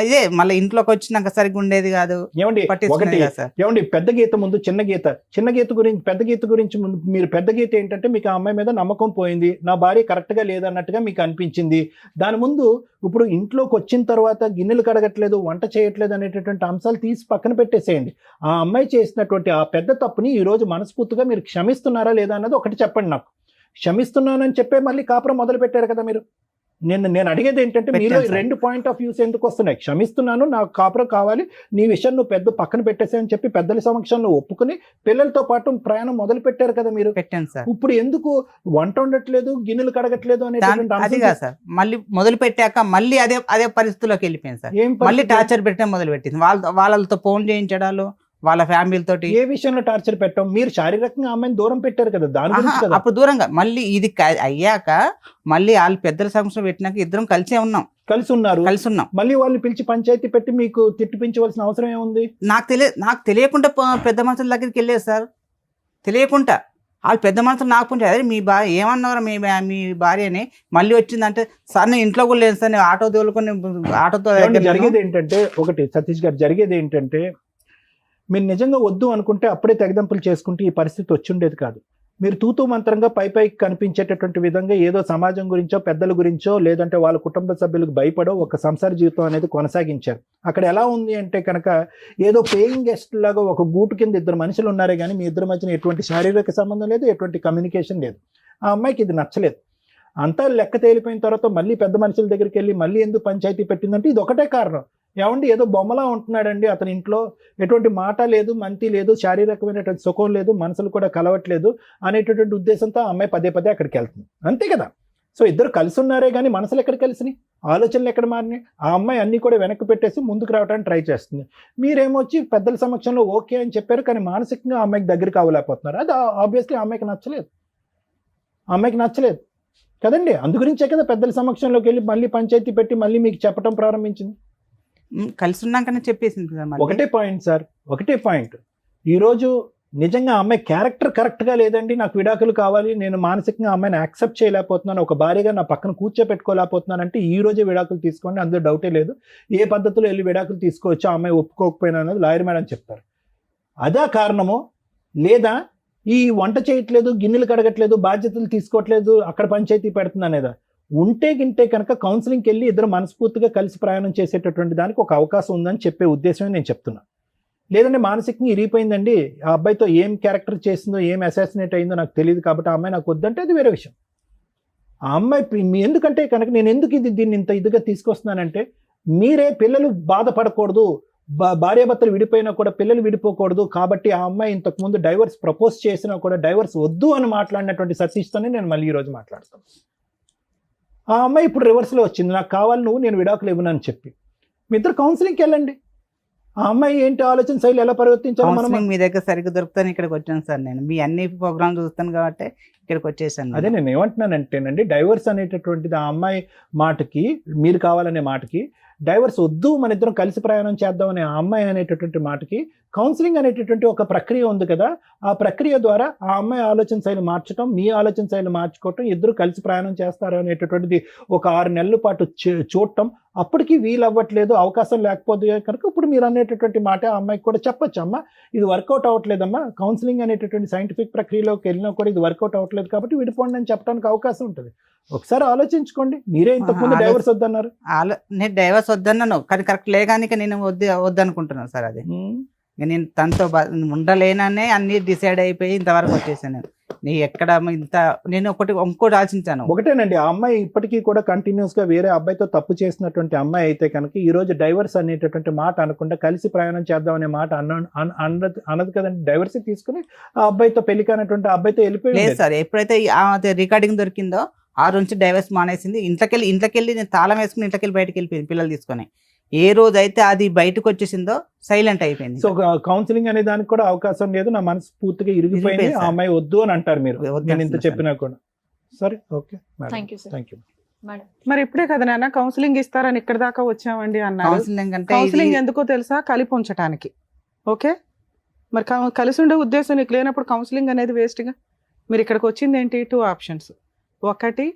S2: ఇదే మళ్ళీ ఇంట్లోకి వచ్చినాక సరిగ్గా ఉండేది కాదు.
S3: ఏమండి పెద్ద గీత ముందు చిన్న గీత గురించి, పెద్ద గీత గురించి ముందు మీరు పెద్ద గీత ఏంటంటే మీకు ఆ అమ్మాయి మీద నమ్మకం పోయింది, నా భార్య కరెక్ట్ గా లేదన్నట్టుగా మీకు అనిపించింది. దాని ముందు ఇప్పుడు ఇంట్లోకి వచ్చిన తర్వాత గిన్నెలు కడగట్లేదు, వంట చేయట్లేదు అనేటటువంటి అంశాలు తీసి పక్కన పెట్టేసేయండి. ఆ అమ్మాయి చేసినటువంటి ఆ పెద్ద తప్పుని ఈ రోజు మనస్ఫూర్తిగా మీరు క్షమిస్తున్నారా లేదా అన్నది ఒకటి చెప్పండి నాకు. క్షమిస్తున్నానని చెప్పే మళ్ళీ కాపురం మొదలు పెట్టారు కదా మీరు. నేను అడిగేది ఏంటంటే మీరు రెండు పాయింట్ ఆఫ్ వ్యూస్ ఎందుకు వస్తున్నాయి? క్షమిస్తున్నాను, నాకు కాపురం కావాలి, నీ విషయం నువ్వు పెద్ద పక్కన పెట్టేసాయని చెప్పి పెద్దల సమక్షంలో ఒప్పుకుని పిల్లలతో పాటు ప్రయాణం మొదలు పెట్టారు కదా మీరు.
S2: పెట్టాను సార్.
S3: ఇప్పుడు ఎందుకు వంట ఉండట్లేదు, గిన్నెలు కడగట్లేదు
S2: అనేది సార్. మళ్ళీ మొదలు పెట్టాక మళ్ళీ అదే పరిస్థితిలోకి వెళ్ళిపోయింది సార్. మళ్ళీ టార్చర్ పెట్టడం మొదలు పెట్టింది. వాళ్ళతో ఫోన్ చేయించడాలు, వాళ్ళ ఫ్యామిలీలతో.
S3: ఏ విషయంలో టార్చర్ పెట్టాం? మీరు శారీరకంగా అమ్మాయిని దూరం పెట్టారు కదా, దాని గురించి కదా.
S2: అప్పుడు దూరంగా మళ్ళీ ఇది అయ్యాక మళ్ళీ వాళ్ళు పెద్దల సమస్య పెట్టినాక ఇద్దరం కలిసి ఉన్నాం. మళ్ళీ వాళ్ళని పిలిచి పంచాయతీ పెట్టి మీకు తిట్టిపించవలసిన అవసరం ఏముంది? నాకు తెలియకుండా పెద్ద మనుషుల దగ్గరికి వెళ్ళేది సార్. తెలియకుండా వాళ్ళు పెద్ద మనుషులు నాకు పుంచారు, అదే మీ భార్య ఏమన్నారు, మీ భార్యని మళ్ళీ వచ్చిందంటే సార్ నేను ఇంట్లో కూడా లేదు సార్, నేను ఆటో తోలుకొని ఆటోతో.
S3: జరిగేది ఏంటంటే ఒకటి సతీష్ గారు, జరిగేది ఏంటంటే మీరు నిజంగా వద్దు అనుకుంటే అప్పుడే తెగదంపులు చేసుకుంటే ఈ పరిస్థితి వచ్చుండేది కాదు. మీరు తూతూ మంత్రంగా పైకి కనిపించేటటువంటి విధంగా ఏదో సమాజం గురించో, పెద్దల గురించో, లేదంటే వాళ్ళ కుటుంబ సభ్యులకు భయపడో ఒక సంసార జీవితం అనేది కొనసాగించారు. అక్కడ ఎలా ఉంది అంటే కనుక ఏదో పేయింగ్ గెస్ట్ లాగా ఒక గూటు కింద ఇద్దరు మనుషులు ఉన్నారే కానీ మీ ఇద్దరి మధ్యన ఎటువంటి శారీరక సంబంధం లేదు, ఎటువంటి కమ్యూనికేషన్ లేదు. ఆ అమ్మాయికి ఇది నచ్చలేదు. అంతా లెక్క తేలిపోయిన తర్వాత మళ్ళీ పెద్ద మనుషుల దగ్గరికి వెళ్ళి మళ్ళీ ఎందుకు పంచాయతీ పెట్టిందంటే ఇది ఒకటే కారణం. ఏమండి ఏదో బొమ్మలా ఉంటున్నాడండి అతని ఇంట్లో, ఎటువంటి మాట లేదు, మంతి లేదు, శారీరకమైనటువంటి సుఖం లేదు, మనసులు కూడా కలవట్లేదు అనేటటువంటి ఉద్దేశంతో ఆ అమ్మాయి పదే అక్కడికి వెళ్తుంది. అంతే కదా. సో ఇద్దరు కలిసి ఉన్నారే కానీ మనసులు ఎక్కడ కలిసినాయి, ఆలోచనలు ఎక్కడ మారినాయి? ఆ అమ్మాయి అన్ని కూడా వెనక్కి పెట్టేసి ముందుకు రావడానికి ట్రై చేస్తుంది. మీరేమొచ్చి పెద్దల సమక్షంలో ఓకే అని చెప్పారు కానీ మానసికంగా ఆ అమ్మాయికి దగ్గరికి అవ్వలేకపోతున్నారు. అది ఆబ్వియస్లీ ఆ అమ్మాయికి నచ్చలేదు కదండి. అందుగురించే కదా పెద్దల సమక్షంలోకి వెళ్ళి మళ్ళీ పంచాయతీ పెట్టి మళ్ళీ మీకు చెప్పడం ప్రారంభించింది.
S2: కలిసి ఉన్నాకనే చెప్పేసింది.
S3: ఒకటే పాయింట్ సార్, ఒకటే పాయింట్. ఈరోజు నిజంగా అమ్మాయి క్యారెక్టర్ కరెక్ట్గా లేదండి, నాకు విడాకులు కావాలి, నేను మానసికంగా అమ్మాయిని యాక్సెప్ట్ చేయలేకపోతున్నాను, ఒక భార్యగా నా పక్కన కూర్చోపెట్టుకోలేకపోతున్నాను అంటే ఈ రోజే విడాకులు తీసుకోండి, అందులో డౌటే లేదు. ఏ పద్ధతిలో వెళ్ళి విడాకులు తీసుకోవచ్చో ఆ అమ్మాయి ఒప్పుకోకపోయినా అనేది లాయర్ మేడం చెప్తారు. అదా కారణమో, లేదా ఈ వంట చేయట్లేదు, గిన్నెలు కడగట్లేదు, బాధ్యతలు తీసుకోవట్లేదు, అక్కడ పంచాయతీ పెడుతుంది అనేదా? ఉంటే కనుక కౌన్సిలింగ్కి వెళ్ళి ఇద్దరు మనస్ఫూర్తిగా కలిసి ప్రయాణం చేసేటటువంటి దానికి ఒక అవకాశం ఉందని చెప్పే ఉద్దేశమే నేను చెప్తున్నా. లేదంటే మానసికంగా ఇరిగిపోయిందండి, ఆ అబ్బాయితో ఏం క్యారెక్టర్ చేసిందో, ఏం అసాసినేట్ అయిందో నాకు తెలియదు కాబట్టి ఆ అమ్మాయి నాకు వద్దంటే అది వేరే విషయం. ఆ అమ్మాయి ఎందుకంటే కనుక నేను ఎందుకు దీన్ని ఇంత ఇదిగా తీసుకొస్తున్నానంటే మీరే పిల్లలు బాధపడకూడదు, భార్యాభర్తలు విడిపోయినా కూడా పిల్లలు విడిపోకూడదు కాబట్టి ఆ అమ్మాయి ఇంతకు ముందు డైవర్స్ ప్రపోజ్ చేసినా కూడా డైవర్స్ వద్దు అని మాట్లాడినటువంటి సతీష్తోనే నేను మళ్ళీ ఈరోజు మాట్లాడతాను. ఆ అమ్మాయి ఇప్పుడు రివర్స్లో వచ్చింది, నాకు కావాలి నువ్వు, నేను విడాకులు ఇవ్వనని చెప్పి. మీ ఇద్దరు కౌన్సిలింగ్కి వెళ్ళండి. ఆ అమ్మాయి ఏంటి ఆలోచన శైలి ఎలా పరివర్తించాలో మనం
S2: మీ దగ్గర సరిగ్గా దొరుకుతాను ఇక్కడికి వచ్చాను సార్. నేను మీ అన్ని ప్రోగ్రామ్ చూస్తాను కాబట్టి ఇక్కడికి వచ్చేసాను.
S3: అదే నేను ఏమంటున్నానంటేనండి, డైవర్స్ అనేటటువంటిది ఆ అమ్మాయి మాటకి, మీరు కావాలనే మాటకి, డైవర్స్ వద్దు మన ఇద్దరం కలిసి ప్రయాణం చేద్దాం అనే ఆ అమ్మాయి అనేటటువంటి మాటకి కౌన్సిలింగ్ అనేటటువంటి ఒక ప్రక్రియ ఉంది కదా. ఆ ప్రక్రియ ద్వారా ఆ అమ్మాయి ఆలోచన శైలి మార్చడం, మీ ఆలోచన శైలి మార్చుకోవటం, ఇద్దరు కలిసి ప్రయాణం చేస్తారు అనేటటువంటిది ఒక 6 నెలల పాటు చూడటం. అప్పటికి వీలు అవ్వట్లేదు, అవకాశం లేకపోతే కనుక ఇప్పుడు మీరు అనేటటువంటి మాట ఆ అమ్మాయికి కూడా చెప్పొచ్చు, అమ్మ ఇది వర్కౌట్ అవ్వట్లేదమ్మా, కౌన్సిలింగ్ అనేటటువంటి సైంటిఫిక్ ప్రక్రియలోకి వెళ్ళినా కూడా ఇది వర్కౌట్ అవ్వట్లేదు కాబట్టి విడిపోండి అని చెప్పడానికి అవకాశం ఉంటుంది. ఒకసారి ఆలోచించుకోండి. మీరే ఇంతకుముందు డైవర్స్ వద్దన్నారు.
S2: నేను డైవర్స్ వద్దన్నాను కానీ కరెక్ట్ లేగానిక నేను వద్దనుకుంటున్నాను సార్. అది నేను తనతో ఉండలేననే అన్ని డిసైడ్ అయిపోయి ఇంతవరకు వచ్చేసాను. నీ ఎక్కడ ఇంత నేను ఇంకోటి ఆలోచించాను.
S3: ఒకటేనండి, ఆ అమ్మాయి ఇప్పటికీ కూడా కంటిన్యూస్ గా వేరే అబ్బాయితో తప్పు చేసినటువంటి అమ్మాయి అయితే కనుక ఈ రోజు డైవర్స్ అనేటటువంటి మాట అనకుండా కలిసి ప్రయాణం చేద్దాం అనే మాట అన్నది కదండి. డైవర్స్ తీసుకుని ఆ అబ్బాయితో పెళ్లి కానటువంటి అబ్బాయితో వెళ్ళిపోయింది
S2: సార్. ఎప్పుడైతే రికార్డింగ్ దొరికిందో ఆ నుంచి డైవర్స్ మానేసింది. ఇంట్లోకెళ్ళి నేను తాళం వేసుకుని ఇంట్లోకెళ్ళి బయటకు వెళ్ళిపోయింది పిల్లలు తీసుకొని. ఏ రోజు అయితే అది బయటకు వచ్చేసిందో సైలెంట్ అయిపోయింది.
S3: సో కౌన్సిలింగ్ అనే దానికి కూడా అవకాశం లేదు. నా మనసు పూర్తిగా ఇరిగిపోయింది, ఆ అమ్మాయి వద్దు అని అంటారు మీరు, నేను ఇంత చెప్పినా కూడా. సరే, ఓకే, థ్యాంక్ యూ.
S4: మరి ఇప్పుడే కదా నాన్న కౌన్సిలింగ్ ఇస్తారని ఇక్కడ దాకా వచ్చామండి అన్నారు. కౌన్సిలింగ్ ఎందుకో తెలుసా? కలిపి ఉంచడానికి. ఓకే, మరి కలిసి ఉండే ఉద్దేశం నీకు లేనప్పుడు కౌన్సిలింగ్ అనేది వేస్ట్గా. మీరు ఇక్కడికి వచ్చింది ఏంటి? 2 ఆప్షన్స్. ఒకటి,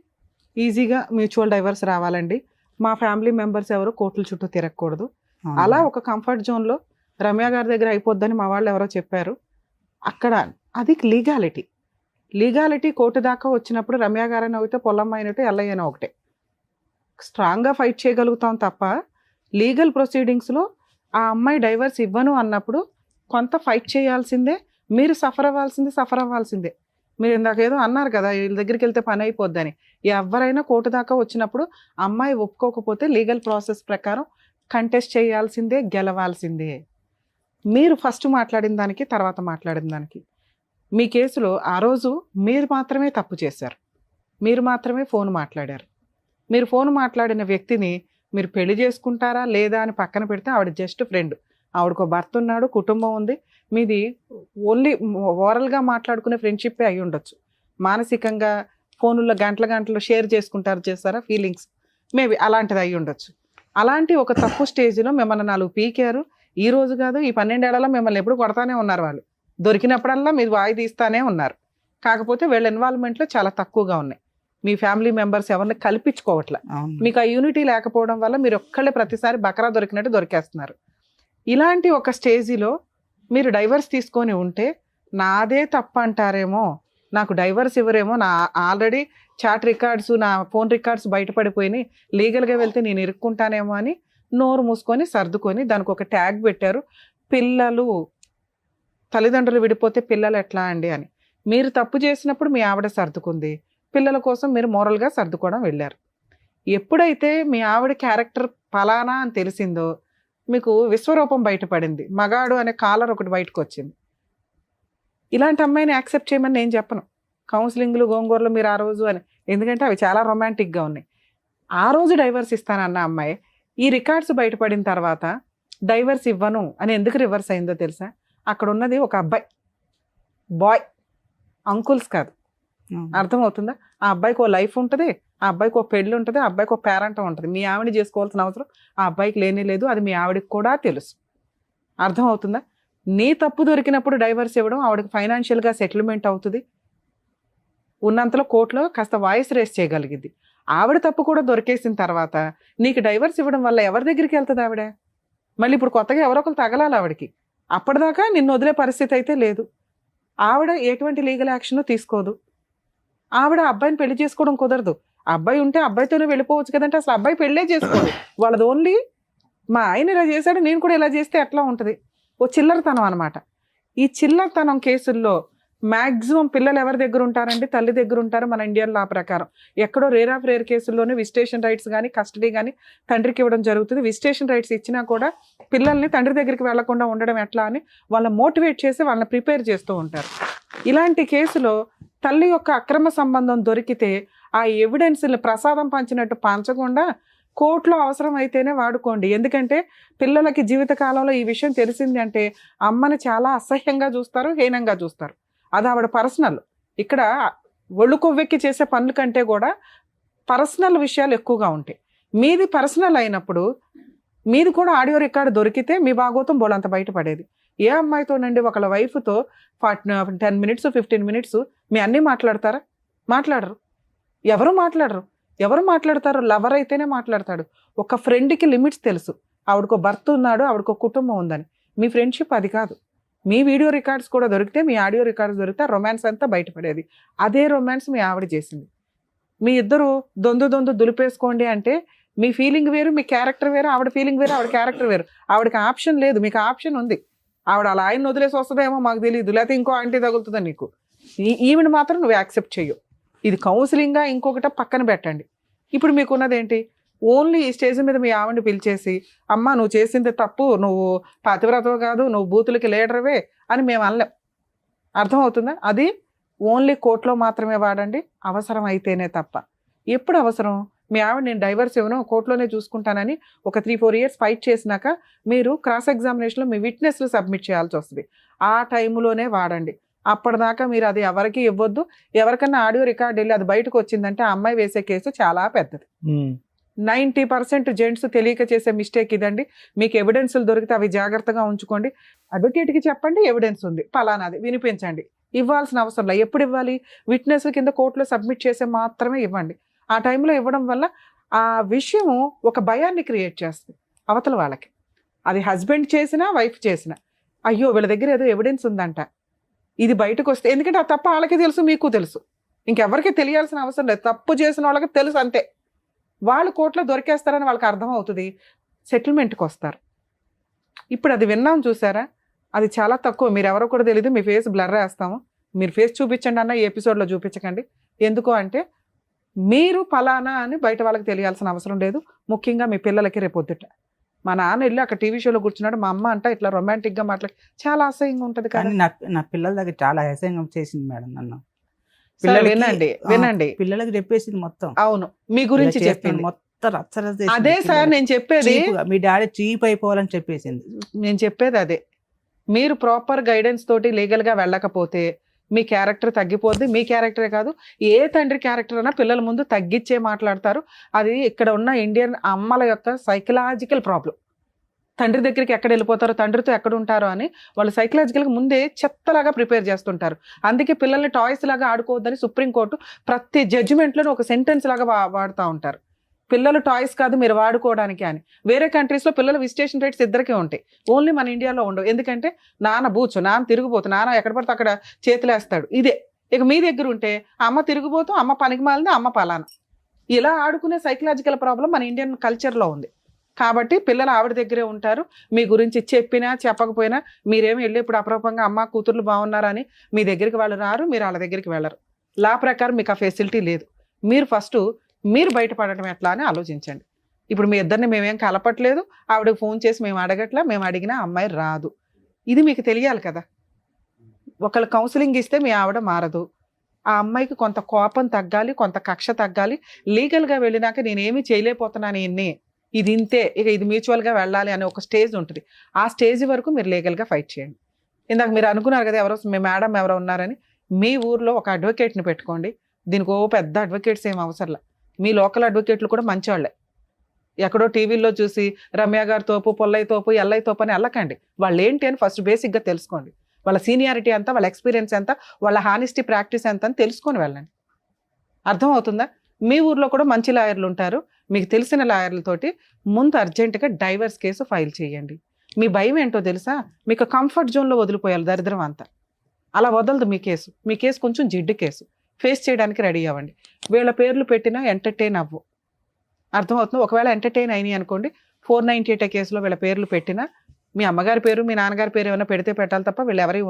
S4: ఈజీగా మ్యూచువల్ డైవర్స్ రావాలండి, మా ఫ్యామిలీ మెంబర్స్ ఎవరు కోర్టుల చుట్టూ తిరగకూడదు. అలా ఒక కంఫర్ట్ జోన్లో రమ్య గారి దగ్గర అయిపోద్దని మా వాళ్ళు ఎవరో చెప్పారు. అక్కడ అది లీగాలిటీ కోర్టు దాకా వచ్చినప్పుడు రమ్య గారైనా ఒకటే, పొల్లమ్మ అయినట్టు, ఎల్లయ్యన ఒకటే. స్ట్రాంగ్గా ఫైట్ చేయగలుగుతాం తప్ప లీగల్ ప్రొసీడింగ్స్లో ఆ అమ్మాయి డైవర్స్ ఇవ్వను అన్నప్పుడు కొంత ఫైట్ చేయాల్సిందే. మీరు సఫర్ అవ్వాల్సిందే. మీరు ఇందాక ఏదో అన్నారు కదా, వీళ్ళ దగ్గరికి వెళ్తే పని అయిపోద్దని. ఎవరైనా కోర్టు దాకా వచ్చినప్పుడు అమ్మాయి ఒప్పుకోకపోతే లీగల్ ప్రాసెస్ ప్రకారం కంటెస్ట్ చేయాల్సిందే, గెలవాల్సిందే. మీరు ఫస్ట్ మాట్లాడిన దానికి, తర్వాత మాట్లాడిన దానికి, మీ కేసులో ఆ రోజు మీరు మాత్రమే తప్పు చేశారు. మీరు మాత్రమే ఫోన్ మాట్లాడారు. మీరు ఫోన్ మాట్లాడిన వ్యక్తిని మీరు పెళ్లి చేసుకుంటారా లేదా అని పక్కన పెడితే ఆవిడ జస్ట్ ఫ్రెండ్. ఆవిడకు భర్త ఉన్నాడు, కుటుంబం ఉంది. మీది ఓన్లీ ఓరల్గా మాట్లాడుకునే ఫ్రెండ్షిప్పే అయి ఉండొచ్చు. మానసికంగా ఫోనుల్లో గంటలు షేర్ చేస్తారా ఫీలింగ్స్, మేబీ అలాంటిది అయి ఉండొచ్చు. అలాంటి ఒక తప్పు స్టేజ్లో మిమ్మల్ని 4 పీకారు. ఈ రోజు కాదు, ఈ 12 ఏళ్లలో మిమ్మల్ని ఎప్పుడు కొడతానే ఉన్నారు. వాళ్ళు దొరికినప్పుడల్లా మీరు వాయి తీస్తానే ఉన్నారు. కాకపోతే వీళ్ళ ఇన్వాల్వ్మెంట్లో చాలా తక్కువగా ఉన్నాయి. మీ ఫ్యామిలీ మెంబర్స్ ఎవరిని కల్పించుకోవట్లే. మీకు ఆ యూనిటీ లేకపోవడం వల్ల మీరు ఒక్కళ్ళే ప్రతిసారి బకరా దొరికినట్టు దొరికేస్తున్నారు. ఇలాంటి ఒక స్టేజిలో మీరు డైవర్స్ తీసుకొని ఉంటే నాదే తప్పు అంటారేమో, నాకు డైవర్స్ ఇవ్వరేమో, నా ఆల్రెడీ చాట్ రికార్డ్స్, నా ఫోన్ రికార్డ్స్ బయటపడిపోయినాయి, లీగల్గా వెళ్తే నేను ఇరుక్కుంటానేమో అని నోరు మూసుకొని సర్దుకొని దానికి ఒక ట్యాగ్ పెట్టారు, పిల్లలు. తల్లిదండ్రులు విడిపోతే పిల్లలు ఎట్లా అండి అని. మీరు తప్పు చేసినప్పుడు మీ ఆవిడ సర్దుకుంది, పిల్లల కోసం మీరు మోరల్గా సర్దుకోవడం వెళ్ళారు. ఎప్పుడైతే మీ ఆవిడ క్యారెక్టర్ ఫలానా అని తెలిసిందో మీకు విశ్వరూపం బయటపడింది, మగాడు అనే కాలర్ ఒకటి బయటకు వచ్చింది. ఇలాంటి అమ్మాయిని యాక్సెప్ట్ చేయమని నేను చెప్పను. కౌన్సిలింగ్లు గోంగూరలు మీరు ఆ రోజు అని, ఎందుకంటే అవి చాలా రొమాంటిక్గా ఉన్నాయి. ఆ రోజు డైవర్స్ ఇస్తానన్న అమ్మాయి ఈ రికార్డ్స్ బయటపడిన తర్వాత డైవర్స్ ఇవ్వను అని ఎందుకు రివర్స్ అయిందో తెలుసా? అక్కడ ఉన్నది ఒక బాయ్, అంకుల్స్ కాదు. అర్థమవుతుందా? ఆ అబ్బాయికి ఓ లైఫ్ ఉంటుంది, ఆ అబ్బాయికి ఒక పెళ్ళి ఉంటుంది, ఆ అబ్బాయికి ఒక పేరెంట్ ఉంటుంది. మీ ఆవిడ చేసుకోవాల్సిన అవసరం ఆ అబ్బాయికి లేనే లేదు. అది మీ ఆవిడకి కూడా తెలుసు. అర్థమవుతుందా? నీ తప్పు దొరికినప్పుడు డైవర్స్ ఇవ్వడం ఆవిడకి ఫైనాన్షియల్గా సెటిల్మెంట్ అవుతుంది. ఉన్నంతలో కోర్టులో కాస్త వాయిస్ రేస్ చేయగలిగింది. ఆవిడ తప్పు కూడా దొరికేసిన తర్వాత నీకు డైవర్స్ ఇవ్వడం వల్ల ఎవరి దగ్గరికి వెళ్తుంది ఆవిడ? మళ్ళీ ఇప్పుడు కొత్తగా ఎవరో ఒకరు తగలాలి ఆవిడకి. అప్పటిదాకా నిన్ను వదిలే పరిస్థితి అయితే లేదు. ఆవిడ ఎటువంటి లీగల్ యాక్షన్ తీసుకోదు. ఆవిడ అబ్బాయిని పెళ్లి చేసుకోవడం కుదరదు. అబ్బాయి ఉంటే అబ్బాయితోనే వెళ్ళిపోవచ్చు కదంటే అసలు అబ్బాయి పెళ్ళే చేసుకోదు. వాళ్ళది ఓన్లీ మా ఆయన ఇలా చేశాడు నేను కూడా ఇలా చేస్తే ఎట్లా ఉంటుంది, ఓ చిల్లరతనం అనమాట. ఈ చిల్లరతనం కేసుల్లో మాక్సిమం పిల్లలు ఎవరి దగ్గర ఉంటారంటే తల్లి దగ్గర ఉంటారు మన ఇండియన్ లా ప్రకారం. ఎక్కడో రేర్ ఆఫ్ రేర్ కేసుల్లోనే విజిటేషన్ రైట్స్ కానీ కస్టడీ కానీ తండ్రికి ఇవ్వడం జరుగుతుంది. విజిటేషన్ రైట్స్ ఇచ్చినా కూడా పిల్లల్ని తండ్రి దగ్గరికి వెళ్లకుండా ఉండడం ఎట్లా అని వాళ్ళని మోటివేట్ చేసి వాళ్ళని ప్రిపేర్ చేస్తూ ఉంటారు. ఇలాంటి కేసులో తల్లి యొక్క అక్రమ సంబంధం దొరికితే ఆ ఎవిడెన్స్ని ప్రసాదం పంచినట్టు పంచకుండా కోర్టులో అవసరం అయితేనే వాడుకోండి. ఎందుకంటే పిల్లలకి జీవితకాలంలో ఈ విషయం తెలిసింది అంటే అమ్మని చాలా అసహ్యంగా చూస్తారు, హీనంగా చూస్తారు. అది ఆవిడ పర్సనల్. ఇక్కడ ఒళ్ళు కొవ్వెక్కి చేసే పనుల కంటే కూడా పర్సనల్ విషయాలు ఎక్కువగా ఉంటాయి. మీది పర్సనల్ అయినప్పుడు మీది కూడా ఆడియో రికార్డు దొరికితే మీ భాగోతం బోలంత బయటపడేది. ఏ అమ్మాయితోనండి ఒకళ్ళ వైఫ్తో 10 minutes 15 minutes మీ అన్నీ మాట్లాడతారా? మాట్లాడరు. ఎవరు మాట్లాడతారు? లవర్ అయితేనే మాట్లాడతాడు. ఒక ఫ్రెండ్కి లిమిట్స్ తెలుసు. ఆవిడకో భర్త ఉన్నాడు, ఆవిడకో కుటుంబం ఉందని. మీ ఫ్రెండ్షిప్ అది కాదు. మీ వీడియో రికార్డ్స్ కూడా దొరికితే, మీ ఆడియో రికార్డ్స్ దొరికితే రొమాన్స్ అంతా బయటపడేది. అదే రొమాన్స్ మీ ఆవిడ చేసింది. మీ ఇద్దరు దొందు దులిపేసుకోండి అంటే మీ ఫీలింగ్ వేరు, మీ క్యారెక్టర్ వేరు, ఆవిడ ఫీలింగ్ వేరు, ఆవిడ క్యారెక్టర్ వేరు. ఆవిడకి ఆప్షన్ లేదు, మీకు ఆప్షన్ ఉంది. ఆవిడ అలా ఆయన వదిలేసి వస్తుందేమో మాకు తెలియదు, లేకపోతే ఇంకో ఆంటీ తగులుతుందా నీకు. ఈవిడ మాత్రం నువ్వు యాక్సెప్ట్ చెయ్యు. ఇది కౌన్సిలింగ్గా ఇంకొకట పక్కన పెట్టండి. ఇప్పుడు మీకున్నదేంటి? ఓన్లీ ఈ స్టేజ్ మీద మీ ఆవిడని పిలిచేసి అమ్మ నువ్వు చేసింది తప్పు, నువ్వు పతివ్రతవు కాదు, నువ్వు బూతులకి లీడర్వే అని మేము అనలేం. అర్థమవుతుందా? అది ఓన్లీ కోర్టులో మాత్రమే వాడండి, అవసరం అయితేనే తప్ప. ఎప్పుడు అవసరం? మీ ఆవిడ నేను డైవర్స్ ఇవ్వను, కోర్టులోనే చూసుకుంటానని ఒక 3-4 years ఫైట్ చేసినాక మీరు క్రాస్ ఎగ్జామినేషన్లో మీ విట్నెస్లు సబ్మిట్ చేయాల్సి వస్తుంది. ఆ టైంలోనే వాడండి. అప్పటిదాకా మీరు అది ఎవరికి ఇవ్వద్దు. ఎవరికన్నా ఆడియో రికార్డ్ వెళ్ళి అది బయటకు వచ్చిందంటే ఆ అమ్మాయి వేసే కేసు చాలా పెద్దది. 90% జెంట్స్ తెలియక చేసే మిస్టేక్ ఇదండి. మీకు ఎవిడెన్స్లు దొరికితే అవి జాగ్రత్తగా ఉంచుకోండి. అడ్వకేట్కి చెప్పండి ఎవిడెన్స్ ఉంది పలానాది వినిపించండి. ఇవ్వాల్సిన అవసరం లేదు. ఎప్పుడు ఇవ్వాలి? విట్నెస్ కింద కోర్టులో సబ్మిట్ చేసే మాత్రమే ఇవ్వండి. ఆ టైంలో ఇవ్వడం వల్ల ఆ విషయం ఒక భయాన్ని క్రియేట్ చేస్తుంది అవతల వాళ్ళకి. అది హస్బెండ్ చేసినా వైఫ్ చేసినా, అయ్యో వీళ్ళ దగ్గర ఏదో ఎవిడెన్స్ ఉందంట, ఇది బయటకు వస్తే, ఎందుకంటే ఆ తప్పు వాళ్ళకి తెలుసు, మీకు తెలుసు, ఇంకెవరికి తెలియాల్సిన అవసరం లేదు. తప్పు చేసిన వాళ్ళకి తెలుసు అంతే. వాళ్ళు కోర్టులో దొరికేస్తారని వాళ్ళకి అర్థం అవుతుంది, సెటిల్మెంట్కి వస్తారు. ఇప్పుడు అది విన్నాం చూసారా, అది చాలా తక్కువ. మీరు ఎవరో కూడా తెలియదు, మీ ఫేస్ బ్లర్ వేస్తాము, మీరు ఫేస్ చూపించండి అన్న ఈ ఎపిసోడ్లో చూపించకండి. ఎందుకు అంటే మీరు ఫలానా అని బయట వాళ్ళకి తెలియాల్సిన అవసరం లేదు. ముఖ్యంగా మీ పిల్లలకి రేపొద్దుట మా నాన్న వెళ్ళి అక్కడ టీవీ షోలో కూర్చున్నాడు, మా అమ్మ అంట ఇట్లా రొమాంటిక్గా మాట్లాడి చాలా అసహ్యంగా ఉంటుంది.
S2: కానీ నా పిల్లల దగ్గర చాలా అసహ్యంగా చేసింది మేడం నన్ను.
S4: వినండి
S2: పిల్లలకి చెప్పేసింది మొత్తం.
S4: అవును, మీ గురించి చెప్పింది
S2: మొత్తం రచ్చరచ్చ.
S4: అదే సార్ నేను చెప్పేది,
S2: మీ డాడీ చీప్ అయిపోవాలని చెప్పేసింది.
S4: నేను చెప్పేది అదే. మీరు ప్రాపర్ గైడెన్స్ తోటి లీగల్గా వెళ్ళకపోతే మీ క్యారెక్టర్ తగ్గిపోద్ది. మీ క్యారెక్టరే కాదు, ఏ తండ్రి క్యారెక్టర్ అయినా పిల్లల ముందు తగ్గించే మాట్లాడతారు. అది ఇక్కడ ఉన్న ఇండియన్ అమ్మల యొక్క సైకలాజికల్ ప్రాబ్లం. తండ్రి దగ్గరికి ఎక్కడ వెళ్ళిపోతారో, తండ్రితో ఎక్కడ ఉంటారో అని వాళ్ళు సైకలాజికల్గా ముందే చెత్తలాగా ప్రిపేర్ చేస్తుంటారు. అందుకే పిల్లల్ని టాయ్స్ లాగా ఆడుకోవద్దని సుప్రీంకోర్టు ప్రతి జడ్జిమెంట్లోనూ ఒక సెంటెన్స్ లాగా వాడుతూ ఉంటారు. పిల్లలు టాయ్స్ కాదు మీరు వాడుకోవడానికి అని. వేరే కంట్రీస్లో పిల్లలు విజిటేషన్ రైట్స్ ఇద్దరికే ఉంటాయి, ఓన్లీ మన ఇండియాలో ఉండవు. ఎందుకంటే నాన్న బూచు, నాన్న తిరిగిపోతు, నాన్న ఎక్కడ పడితే అక్కడ చేతులేస్తాడు, ఇదే. ఇక మీ దగ్గర ఉంటే అమ్మ తిరిగిపోతూ, అమ్మ పనికి మాలింది, అమ్మ పలానా, ఇలా ఆడుకునే సైకలాజికల్ ప్రాబ్లం మన ఇండియన్ కల్చర్లో ఉంది. కాబట్టి పిల్లలు ఆవిడ దగ్గరే ఉంటారు. మీ గురించి చెప్పినా చెప్పకపోయినా మీరేమి వెళ్ళి ఇప్పుడు అప్రూపంగా అమ్మ కూతుర్లు బాగున్నారని మీ దగ్గరికి వాళ్ళు రారు, మీరు వాళ్ళ దగ్గరికి వెళ్ళరు. లా ప్రకారం మీకు ఆ ఫెసిలిటీ లేదు. మీరు ఫస్ట్ మీరు బయటపడటం ఎట్లా అని ఆలోచించండి. ఇప్పుడు మీ ఇద్దరిని మేమేం కలపట్లేదు, ఆవిడకి ఫోన్ చేసి మేము అడగట్లా, మేము అడిగినా అమ్మాయి రాదు. ఇది మీకు తెలియాలి కదా. ఒకళ్ళు కౌన్సిలింగ్ ఇస్తే మీ ఆవిడ మారదు. ఆ అమ్మాయికి కొంత కోపం తగ్గాలి, కొంత కక్ష తగ్గాలి. లీగల్గా వెళ్ళినాక నేనేమీ చేయలేకపోతున్నాను, ఇది ఇంతే, ఇక ఇది మ్యూచువల్గా వెళ్ళాలి అనే ఒక స్టేజ్ ఉంటుంది. ఆ స్టేజ్ వరకు మీరు లీగల్గా ఫైట్ చేయండి. ఇందాక మీరు అనుకున్నారు కదా ఎవరో మీ మేడం ఎవరో ఉన్నారని, మీ ఊర్లో ఒక అడ్వకేట్ని పెట్టుకోండి. దీనికి పెద్ద అడ్వకేట్స్ ఏం అవసరంలా. మీ లోకల్ అడ్వకేట్లు కూడా మంచివాళ్ళే. ఎక్కడో టీవీల్లో చూసి రమ్య గారి తోపు, పొల్లయ్య తోపు, ఎల్లయ్య తోపు అని వెళ్ళకండి. వాళ్ళు ఏంటి అని ఫస్ట్ బేసిక్గా తెలుసుకోండి. వాళ్ళ సీనియారిటీ ఎంత, వాళ్ళ ఎక్స్పీరియన్స్ ఎంత, వాళ్ళ హానెస్టీ ప్రాక్టీస్ ఎంత అని తెలుసుకొని వెళ్ళండి. అర్థమవుతుందా? మీ ఊర్లో కూడా మంచి లాయర్లు ఉంటారు. మీకు తెలిసిన లాయర్లతోటి ముందు అర్జెంటుగా డైవర్స్ కేసు ఫైల్ చేయండి. మీ భయం ఏంటో తెలుసా? మీకు కంఫర్ట్ జోన్లో వదిలిపోయాలి దరిద్రం అంతా. అలా వదలదు మీ కేసు. మీ కేసు కొంచెం జిడ్డు కేసు, ఫేస్ చేయడానికి రెడీ అవ్వండి. వీళ్ళ పేర్లు పెట్టినా ఎంటర్టైన్ అవ్వు. అర్థమవుతుంది? ఒకవేళ ఎంటర్టైన్ అయినాయి అనుకోండి, 498 కేసులో వీళ్ళ పేర్లు పెట్టినా మీ అమ్మగారి పేరు మీ నాన్నగారి పేరు ఏమైనా పెడితే పెట్టాలి తప్ప వీళ్ళు ఎవరి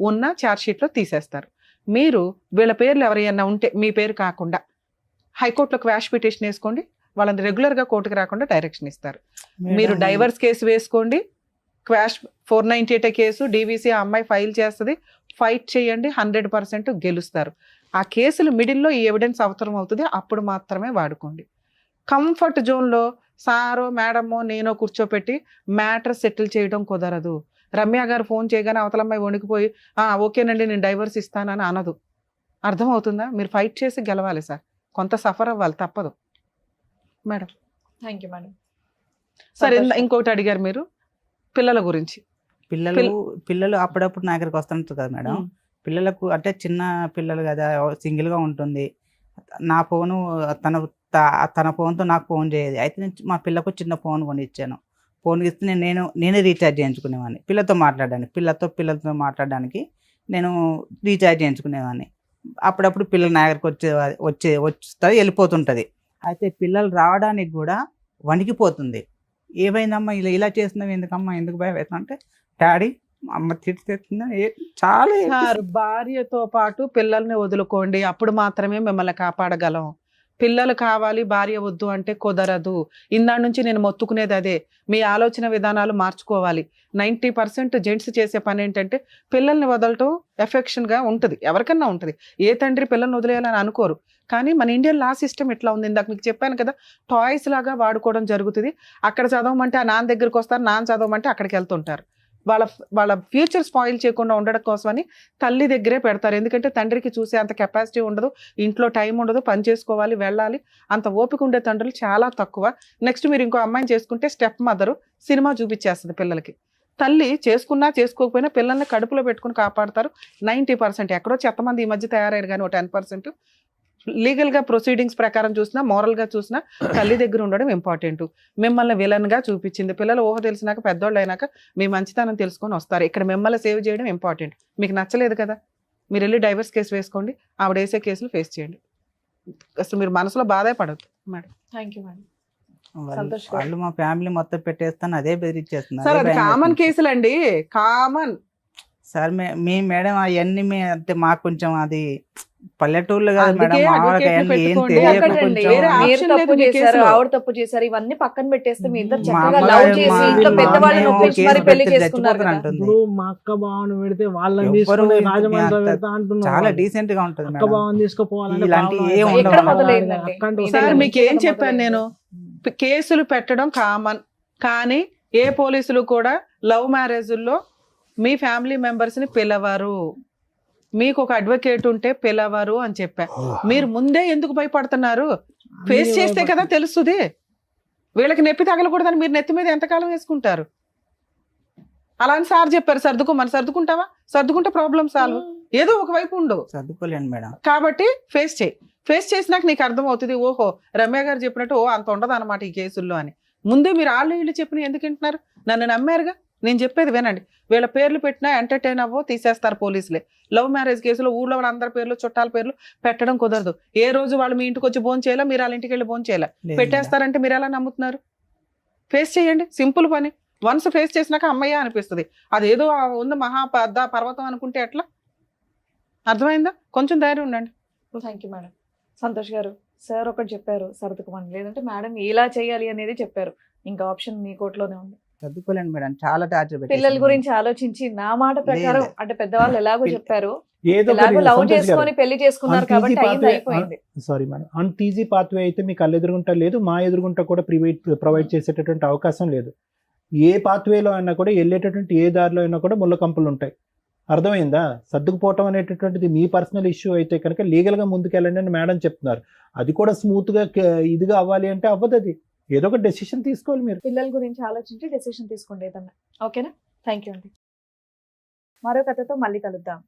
S4: ఉన్న ఛార్జ్ షీట్లో తీసేస్తారు. మీరు వీళ్ళ పేర్లు ఎవరైనా ఉంటే మీ పేరు కాకుండా హైకోర్టులో క్వాష్ పిటిషన్ వేసుకోండి, వాళ్ళని రెగ్యులర్గా కోర్టుకు రాకుండా డైరెక్షన్ ఇస్తారు. మీరు డైవర్స్ కేసు వేసుకోండి, క్వాష్ 498 కేసు డీవీసీ ఆ అమ్మాయి ఫైల్ చేస్తుంది, ఫైట్ చేయండి, 100% గెలుస్తారు. ఆ కేసులు మిడిల్లో ఈ ఎవిడెన్స్ అవసరం అవుతుంది, అప్పుడు మాత్రమే వాడుకోండి. కంఫర్ట్ జోన్లో సారో మేడమో నేనో కూర్చోపెట్టి మ్యాటర్ సెటిల్ చేయడం కుదరదు. రమ్య గారు ఫోన్ చేయగానే అవతలమ్మాయి వణికిపోయి ఓకేనండి నేను డైవర్స్ ఇస్తానని అనదు. అర్థమవుతుందా? మీరు ఫైట్ చేసి గెలవాలి సార్, కొంత సఫర్ అవ్వాలి, తప్పదు మేడం.
S5: Thank you madam.
S4: సరే, ఇంకొకటి అడిగారు మీరు పిల్లల గురించి.
S2: పిల్లలు అప్పుడప్పుడు నా దగ్గరికి వస్తుంటారు కదా మేడం. పిల్లలకు అంటే చిన్న పిల్లలు కదా, సింగిల్గా ఉంటుంది. నా ఫోను తన ఫోన్తో నాకు ఫోన్ చేయదు. అయితే నేను మా పిల్లకు చిన్న ఫోన్ కొని ఇచ్చాను. ఫోన్ ఇస్తే నేనే రీఛార్జ్ చేయించుకునేవాడిని పిల్లలతో మాట్లాడడానికి నేను రీఛార్జ్ చేయించుకునేవాడిని. అప్పుడప్పుడు పిల్లలు నా దగ్గరికి వస్తుంది, వెళ్ళిపోతుంటుంది. అయితే పిల్లలు రావడానికి కూడా వణికిపోతుంది. ఏమైందమ్మా ఇలా చేస్తున్నావు, ఎందుకమ్మా, ఎందుకు భయం అవుతుంది అంటే డాడీ అమ్మ తిడుతుందా. చాలా
S4: భార్యతో పాటు పిల్లల్ని వదులుకోండి, అప్పుడు మాత్రమే మిమ్మల్ని కాపాడగలం. పిల్లలు కావాలి భార్య వద్దు అంటే కుదరదు. ఇందా నుంచి నేను మొత్తుకునేది అదే, మీ ఆలోచన విధానాలు మార్చుకోవాలి. 90% జెంట్స్ చేసే పని ఏంటంటే పిల్లల్ని వదలటం ఎఫెక్షన్గా ఉంటుంది, ఎవరికన్నా ఉంటుంది. ఏ తండ్రి పిల్లల్ని వదిలేయాలని అనుకోరు. కానీ మన ఇండియన్ లా సిస్టమ్ ఇట్లా ఉంది. ఇందాక మీకు చెప్పాను కదా, టాయ్స్ లాగా వాడుకోవడం జరుగుతుంది. అక్కడ చదవమంటే ఆ నాన్న దగ్గరికి వస్తారు, నాన్న చదవమంటే అక్కడికి వెళ్తుంటారు. వాళ్ళ ఫ్యూచర్ స్పాయిల్ చేయకుండా ఉండడం కోసమని తల్లి దగ్గరే పెడతారు. ఎందుకంటే తండ్రికి చూసే అంత కెపాసిటీ ఉండదు, ఇంట్లో టైం ఉండదు, పని చేసుకోవాలి, వెళ్ళాలి, అంత ఓపిక ఉండే తండ్రులు చాలా తక్కువ. నెక్స్ట్ మీరు ఇంకో అమ్మాయిని చేసుకుంటే స్టెప్ మదరు సినిమా చూపించేస్తుంది పిల్లలకి. తల్లి చేసుకున్నా చేసుకోకపోయినా పిల్లల్ని కడుపులో పెట్టుకుని కాపాడతారు 90%. ఎక్కడో చెత్తమంది ఈ మధ్య తయారయ్యారు, కానీ 10% లీగల్గా ప్రొసీడింగ్స్ ప్రకారం చూసినా, మోరల్గా చూసినా తల్లి దగ్గర ఉండడం ఇంపార్టెంట్. మిమ్మల్ని విలన్గా చూపించింది. పిల్లలు ఊహ తెలిసినాక, పెద్దోళ్ళు అయినాక మీ మంచితనం తెలుసుకొని వస్తారు. ఇక్కడ మిమ్మల్ని సేవ్ చేయడం ఇంపార్టెంట్. మీకు నచ్చలేదు కదా, మీరు వెళ్ళి డైవర్స్ కేసు వేసుకోండి, ఆవిడ వేసే కేసులు ఫేస్ చేయండి. అసలు మీరు మనసులో బాధే పడద్దు మేడం.
S5: Thank you madam.
S2: వాళ్ళు మా ఫ్యామిలీ మొత్తం పెట్టేస్తాను, అదే బెదిరించేస్తున్నారు.
S4: సార్ అది కామన్ కేసులు అండి, కామన్.
S2: సార్ మీ మేడం అవన్నీ అంటే మాకు కొంచెం అది పల్లెటూర్లు కాదు మేడం,
S5: ఆవిడ తప్పు చేశారు, ఇవన్నీ పక్కన పెట్టేస్తే మీ ఇద్దరు చక్కగా లవ్ చేసి ఇంట్లో పెద్దవాళ్ళని ఒప్పించి మరి పెళ్లి చేసుకున్నారు.
S6: ఇప్పుడు మా అక్క బావని పెడితే వాళ్ళని తీసుకుని రాజమండ్రి పెడతా అంటున్నారు.
S2: చాలా డీసెంట్ గా ఉంటుంది
S6: అక్క బావని తీసుకుపోవాలని
S5: ఎక్కడ మొదలైందండి?
S4: సార్ మీకు ఏం చెప్పాను నేను, కేసులు పెట్టడం కామన్, కానీ ఏ పోలీసులు కూడా లవ్ మ్యారేజ్ల్లో మీ ఫ్యామిలీ మెంబర్స్ ని పిలవరు. మీకు ఒక అడ్వకేట్ ఉంటే పిలవరు అని చెప్పా. మీరు ముందే ఎందుకు భయపడుతున్నారు? ఫేస్ చేస్తే కదా తెలుస్తుంది. వీళ్ళకి నొప్పి తగలకూడదని మీరు నెత్తి మీద ఎంతకాలం వేసుకుంటారు? అలా అని సార్ చెప్పారు సర్దుకోమని. సర్దుకుంటావా? సర్దుకుంటే ప్రాబ్లం సాల్వ్. ఏదో ఒక వైపు ఉండవు,
S2: సర్దుకోలేండి మేడం.
S4: కాబట్టి ఫేస్ చేయి. ఫేస్ చేసినాక నీకు అర్థం అవుతుంది, ఓహో రమ్య గారు చెప్పినట్టు అంత ఉండదు అనమాట ఈ కేసుల్లో అని. ముందే మీరు వీళ్ళు చెప్పిన ఎందుకు వింటున్నారు? నన్ను నమ్మారుగా, నేను చెప్పేది వినండి. వీళ్ళ పేర్లు పెట్టినా ఎంటర్టైన్ అవ్వో తీసేస్తారు పోలీసులే. లవ్ మ్యారేజ్ కేసులో ఊళ్ళో వాళ్ళ అందరి పేర్లు, చుట్టాల పేర్లు పెట్టడం కుదరదు. ఏ రోజు వాళ్ళు మీ ఇంటికి వచ్చి భోజనం చేయాలా, మీరు వాళ్ళ ఇంటికి వెళ్ళి భోజనం చేయాలా, పెట్టేస్తారంటే మీరు ఎలా నమ్ముతున్నారు? ఫేస్ చేయండి, సింపుల్ పని. వన్స్ ఫేస్ చేసినాక అమ్మయ్య అనిపిస్తుంది. అదేదో ఉంది మహా పెద్ద పర్వతం అనుకుంటే ఎట్లా? అర్థమైందా? కొంచెం ధైర్యం ఉండండి.
S5: Thank you madam. సంతోష్ గారు, సార్ ఒకటి చెప్పారు సర్దుకోమని, లేదంటే మేడం ఇలా చేయాలి అనేది చెప్పారు. ఇంకా ఆప్షన్ మీ కోర్టులోనే ఉంది.
S2: చదువుకోలేండి మేడం, చాలా టార్చర్.
S5: పిల్లల గురించి ఆలోచించి నా మాట ప్రకారం అంటే పెద్దవాళ్ళు ఎలాగో చెప్పారు,
S3: ఏదో
S5: లవ్ చేసుకొని పెళ్లి చేసుకున్నారు కాబట్టి అయిపోయింది.
S3: సారీ మేడం, అంత ఈజీ పాత్వే అయితే మీ కళ్ళు ఎదురుగుంటా లేదు, మా ఎదురుగుంటా కూడా ప్రొవైడ్ చేసేటటువంటి అవకాశం లేదు. ఏ పాత్వేలో అయినా కూడా వెళ్ళేటటువంటి ఏ దారిలో అయినా కూడా ముళ్ళ కంపులు ఉంటాయి. అర్థమైందా? సర్దుకుపోవటం అనేటటువంటిది మీ పర్సనల్ ఇష్యూ అయితే కనుక లీగల్గా ముందుకెళ్ళండి అని మేడం చెప్తున్నారు. అది కూడా స్మూత్గా ఇదిగా అవ్వాలి అంటే అవ్వదు. అది ఏదో ఒక డెసిషన్ తీసుకోవాలి. మీరు
S5: పిల్లల గురించి ఆలోచించి డెసిషన్ తీసుకోండి ఏదన్నా. ఓకేనా? థ్యాంక్ యూ అండి. మరో కథతో మళ్ళీ కలుద్దాం.